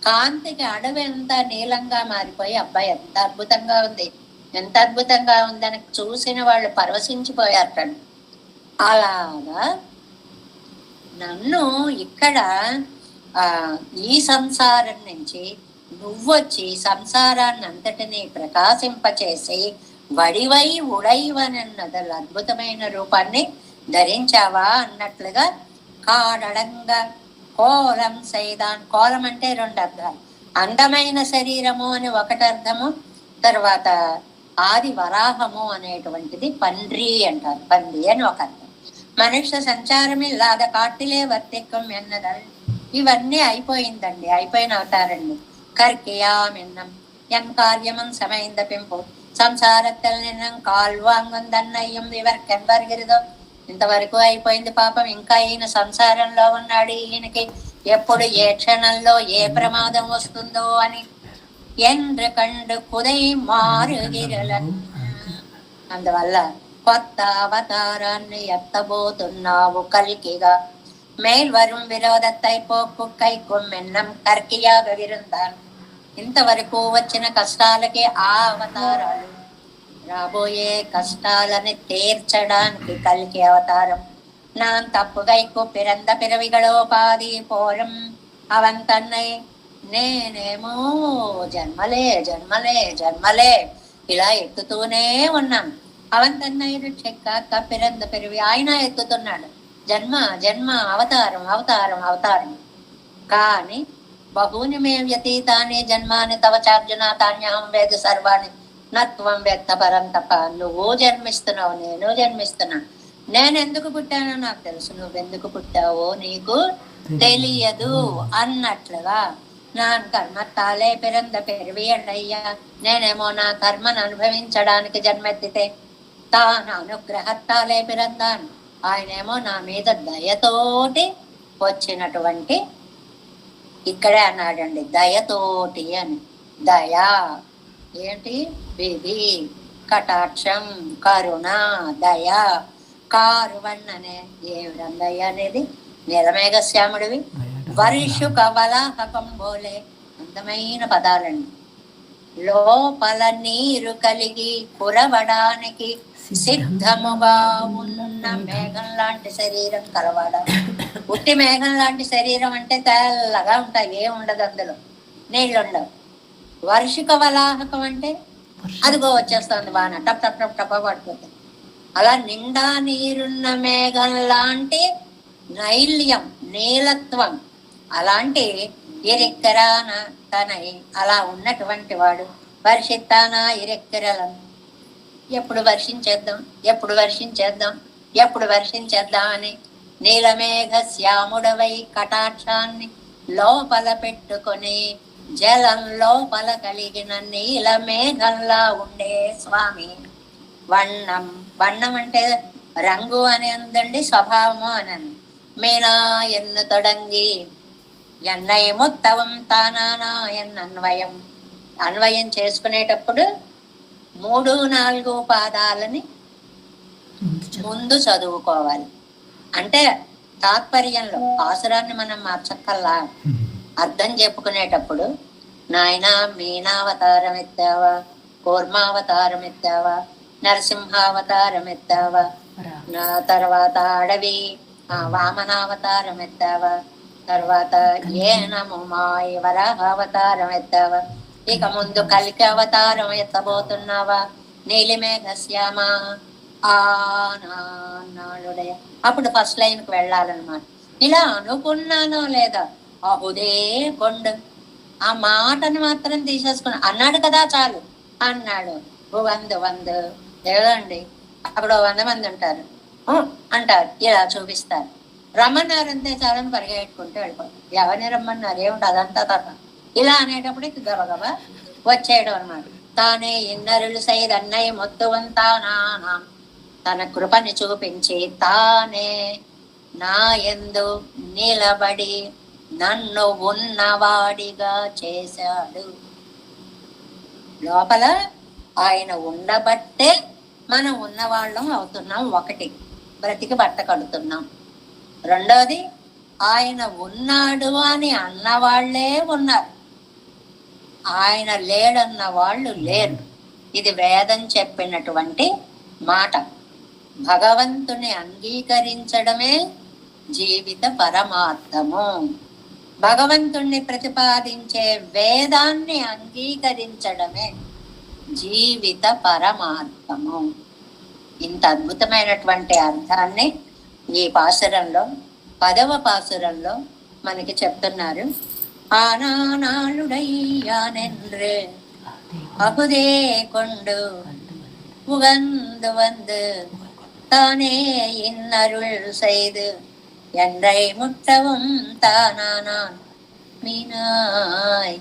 కాంతికి అడవి ఎంత నీలంగా మారిపోయి, అబ్బాయి ఎంత అద్భుతంగా ఉంది, ఎంత అద్భుతంగా ఉందని చూసిన వాళ్ళు పరవశించిపోయారట. అలాగా నన్ను ఇక్కడ ఈ సంసారం నుంచి నువ్వొచ్చి సంసారాన్ని అంతటినీ ప్రకాశింపచేసి వడివై ఉడైవనన్నదల్ అద్భుతమైన రూపాన్ని ధరించావా అన్నట్లుగా కాడడంగా కోలం సైదాన్. కోలం అంటే రెండు అర్థాలు, అందమైన శరీరము అని ఒకటి అర్థము, తర్వాత ఆది వరాహము అనేటువంటిది పండ్రి అంటారు, పంది అని ఒక అర్థం. మనుష్య సంచారమిల్లాద కాటిలే వర్తిక్కం ఎన్నదల్. ఇవన్నీ అయిపోయిందండి, అయిపోయిన అవతారండి. కర్కియామిన్నం ఎన్ కార్యమం సమైంద పెంపు సంసారత్తల్ నిన్నం కాల్వాంగందన్నయ్యం ఇవర్కెన్ వర్గిరిదో. ఇంతవరకు అయిపోయింది పాపం, ఇంకా ఈయన సంసారంలో ఉన్నాడు, ఈయనకి ఎప్పుడు ఏ క్షణంలో ఏ ప్రమాదం వస్తుందో అని. என்று கண்டு குதை మారుగిరలన్. అందువల్ల కొత్త అవతారాన్ని ఎత్తబోతున్నావు కల్కిగా. మేల్ వரும் విరోధத்தை పోక్కు కైకొమ్మెన్నం కర్కియాగ విరుందాన్. ఇంతవరకు వచ్చిన కష్టాలకి ఆ అవతారాలు, రాబోయే కష్టాలని తీర్చడానికి కల్కి అవతారం. நான் தப்புகைக்கு பிறந்த பிறவிகளோபாதி போரும் அவன் தன்னை నేనేమో జన్మలే జన్మలే జన్మలే ఇలా ఎత్తుతూనే ఉన్నాను. అవన్ తన్నైరు చెక్క పిరంద పెరివి ఆయన ఎత్తుతున్నాడు, జన్మ జన్మ అవతారం అవతారం అవతారం. కానీ బహూని మే వ్యతీతాన్ని జన్మాని తవ చార్జున తాన్యహం వేద సర్వాణి నత్వం వ్యక్త పరం తప్ప. నువ్వు జన్మిస్తున్నావు, నేను జన్మిస్తున్నా. నేను ఎందుకు పుట్టానో నాకు తెలుసు, నువ్వెందుకు పుట్టావో నీకు తెలియదు అన్నట్లుగా. நான் కర్మத்தாலே పిరంద పెరివియడయ్యా. నేనేమో నా కర్మను అనుభవించడానికి జన్మెత్తితే, తాను అనుగ్రహత్తాలే పిరందాన్. ఆయనేమో నా మీద దయతోటి వచ్చినటువంటి, ఇక్కడే అన్నాడండి దయతోటి అని. దయా ఏంటి? విధి, కటాక్షం, కరుణ, దయ. కారువన్ననే ఏమిడందయ్య అనేది నిరమేఘ శ్యాముడివి. వర్షు కవలాహకం బోలే అందమైన పదాలండి. లోపల నీరు కలిగి కురవడానికి సిద్ధముగా ఉన్న మేఘం లాంటి శరీరం కలవాడ. ఉట్టి మేఘం లాంటి శరీరం అంటే తెల్లగా ఉంటాయి, ఏముండదు అందులో, నీళ్ళుండవు. వర్షిక వలాహకం అంటే అదిగో వచ్చేస్తుంది వాన, టప్ టప్ టప్ టప్ పడిపోతుంది. అలా నిండా నీరున్న మేఘం లాంటి నైల్యం, నీలత్వం, అలాంటి ఇరెక్కరాన తనై అలా ఉన్నటువంటి వాడు. వర్షిత్తానా ఇరెక్కరలం. ఎప్పుడు వర్షించేద్దాం, ఎప్పుడు వర్షించేద్దాం, ఎప్పుడు వర్షించేద్దాం అని నీలమేఘ శ్యాముడవై కటాక్షాన్ని లోపల పెట్టుకొని జలం లోపల కలిగిన నీల మేఘంలా ఉండే స్వామి. వర్ణం, వర్ణం అంటే రంగు అని ఉందండి, స్వభావము అని. మీనా ఎన్ను తొడంగి ఎన్నై మొత్తవం తానానా ఎన్ అన్వయం. అన్వయం చేసుకునేటప్పుడు 3, 4 పాదాలని ముందు చదువుకోవాలి. అంటే తాత్పర్యంలో పాసురాన్ని మనం మార్చక్కల్లా. అర్థం చెప్పుకునేటప్పుడు నాయన మీనావతారం ఎత్తావా, కూర్మావతారం ఎత్తావా, నరసింహావతారం ఎత్తావా, తర్వాత అడవి వామనావతారం ఎత్తావా, తర్వాత ఏనము మాయ వరాహావతారం ఎత్తావా, ఇక ముందు కలికి అవతారం ఎత్తబోతున్నావా, నీలిమేఘ శ్యామ ఆనాడుడయ. అప్పుడు ఫస్ట్ లైన్ కి వెళ్ళాలన్నమాట. ఇలా అనుకున్నానో లేదా అహుదే కొండ, ఆ మాటను మాత్రం తీసేసుకున్నా. అన్నాడు కదా చాలు అన్నాడు. వంద ఏదండి, అప్పుడు 100 మంది ఉంటారు అంటారు, ఇలా చూపిస్తారు. రమ్మన్నారంతే చాలని పరిగెట్టుకుంటూ వెళ్ళిపోతారు. ఎవరిని రమ్మన్నారు ఏమిటి అదంతా తప్ప. ఇలా అనేటప్పుడు గబగబా వచ్చేయడం అన్నమాట. తానే ఇన్నరులు సైద్ అన్నయ్య మొత్తువంతానా, తన కృపని చూపించి తానే నా యందు నిలబడి నన్ను ఉన్నవాడిగా చేశాడు. లోపల ఆయన ఉండబట్టే మనం ఉన్నవాళ్ళం అవుతున్నాం. ఒకటి, బ్రతికి బట్ట కడుతున్నాం. రెండోది, ఆయన ఉన్నాడు అని అన్నవాళ్లే ఉన్నారు, ఆయన లేడన్న వాళ్ళు లేరు. ఇది వేదం చెప్పినటువంటి మాట. భగవంతుని అంగీకరించడమే జీవిత పరమార్థము. భగవంతుణ్ణి ప్రతిపాదించే వేదాన్ని అంగీకరించడమే జీవిత పరమార్థము. ఇంత అద్భుతమైనటువంటి అర్థాన్ని ఈ పాసురంలో 10వ పాసురంలో మనకి చెప్తున్నారు. ஆனானாளுடையானென்று அகுதே கொண்டு உகந்து வந்து தானே இன்னருள் செய்து என்றை முற்றவும் தானானான் மீனாய்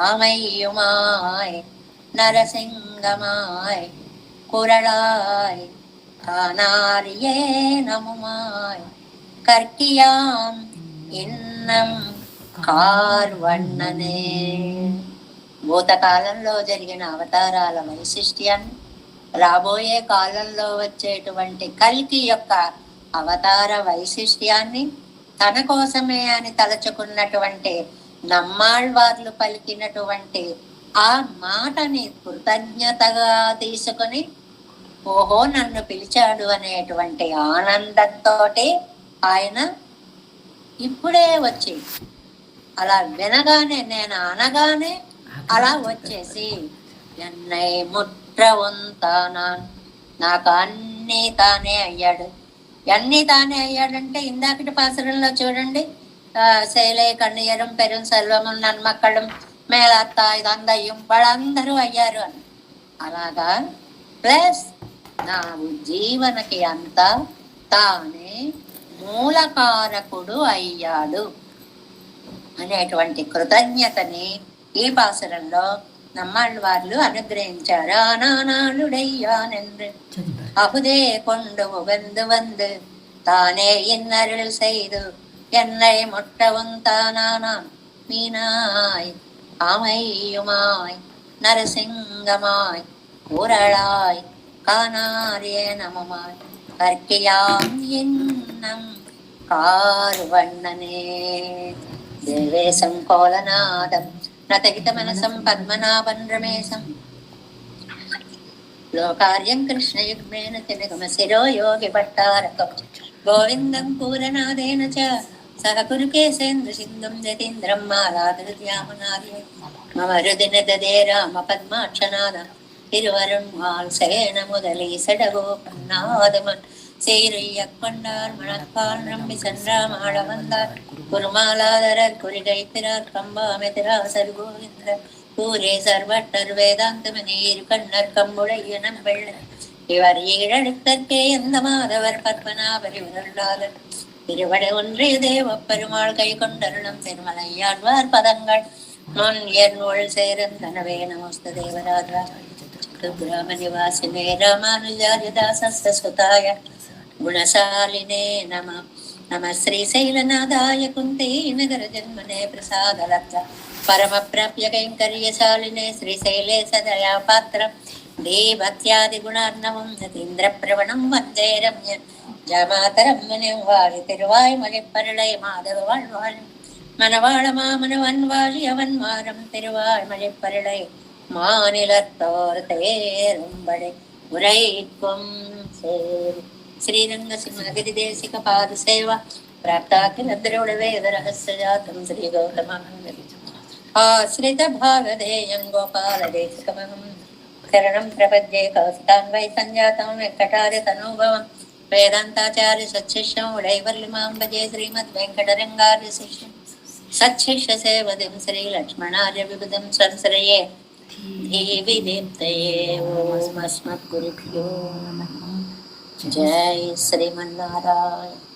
ஆமையுமாய் நரசிங்கமாய் குரலாய் காணாரியே நமுமாய் கற்கியாம் இன்னம் కార్వణనే. భూతకాలంలో జరిగిన అవతారాల వైశిష్ట్యాన్ని, రాబోయే కాలంలో వచ్చేటువంటి కల్కి యొక్క అవతార వైశిష్ట్యాన్ని, తన కోసమే అని తలచుకున్నటువంటి నమ్మాళ్వార్లు పలికినటువంటి ఆ మాటని కృతజ్ఞతగా తీసుకుని ఓహో నన్ను పిలిచాడు అనేటువంటి ఆనందంతో ఆయన ఇప్పుడే వచ్చి అలా వినగానే, నేను అనగానే అలా వచ్చేసి ఎన్నై ముట్రవంతానా, నాకు అన్నీ తానే అయ్యాడు. అన్నీ తానే అయ్యాడంటే ఇందాకటి పాసురంలో చూడండి, శైలే కన్నీయరం పెరుం సెల్వము నన్మక్కళం మేళత్తాయి తందయ్యం వాళ్ళందరూ అయ్యారు అని. అలాగా ప్లస్ నా జీవనకి అంతా తానే మూలకారకుడు అయ్యాడు అనేటువంటి కృతజ్ఞతని ఈ పాసురంలో నమ్మాళ్వార్లు అనుగ్రహించారు. ஆனானாளுடையானென்று அகுதே கொண்டு உகந்து வந்து தானே இன்னருள் செய்து என்னை முட்டவும் தானானான் மீனாய் ஆமையுமாய் நரசிங்கமாய் குரலாய் காணாரியே நமுமாய் கற்கியாம் இன்னம் కార్వణనే. దేవేశం కోలనాదం నతహిత మనసం పద్మనాభం రమేశం లోకార్యం కృష్ణయుగ్మేన తిలగమ శిరో యోగి భట్టారకం గోవిందం పూరనాదేన చ సహ కురుకేశేంద్ర సింధుం యతీంద్రం మాలాదృత్యామనాదే మమ హృదిన దదే రామ పద్మాక్షనాద తిరువరుణ్మాల్ సేన ముదలి సడగోపన్నాదమన్ சேரையக்கொண்டார் மணக்கால் நம்பி சென்றாமாள வந்தார் குருமாலாதரர் குறிகை பிறார் கம்பாமெதிராசர் கோவிந்தர் கூரே சர்வட்டர் வேதாந்தமனீர் கண்ணர் கம்புடைய நம்பெள்ள இவர் ஈழழுத்தற்கே எந்த மாதவர் பத்மநாபரி உருளாதர் திருவடை ஒன்றே தேவ பெருமாள் கை கொண்டருளும் திருமலையாழ்வார் பதங்கள் நான் என் சேரும் தனவே நமஸ்த தேவராஜா நிவாசினே ராமானுஜாரிதாசஸ்ய சுதாய குணசாலினே நம नमः श्रीशैलनाथाय कुन्ते नगरजन्मने प्रसादलब्ध परमप्राप्य कैङ्कर्यशालिने श्रीशैले सदया पात्रं देवत्यादिगुणार्णवं यतीन्द्रप्रवणं वन्दे रम्य जमातरं मुनिं वाळि तिरुवायुमलिपर्ळै माधव वाळ्वाळि मनवाळ मामनवन् वाळि अवन्मारं तिरुवायुमलिपर्ळै मानिलत्तोर्तेरुम्बडे उरैत्वं सेरि श्रीरंगसिंहगिरिदेशिक पादसेवा प्राप्ताखिल वेद रहस्य जातं श्री गौतमहं आश्रित भागधेयं गोपालदेशिकमहं शरणं प्रपद्ये कौस्तान् वै सञ्जातं वेङ्कटार्य तनूभवं वेदान्ताचार्य सच्छिष्यं उडैवर्लिमां भजे श्रीमद्वेङ्कटरङ्गार्य शिष्यं सच्छिष्य सेवदिं श्रीलक्ष्मणार्य विबुधं संश्रये देवी दीप्तये ओम अस्मद्गुरुभ्यो नमः। जय श्रीमन्नारायण।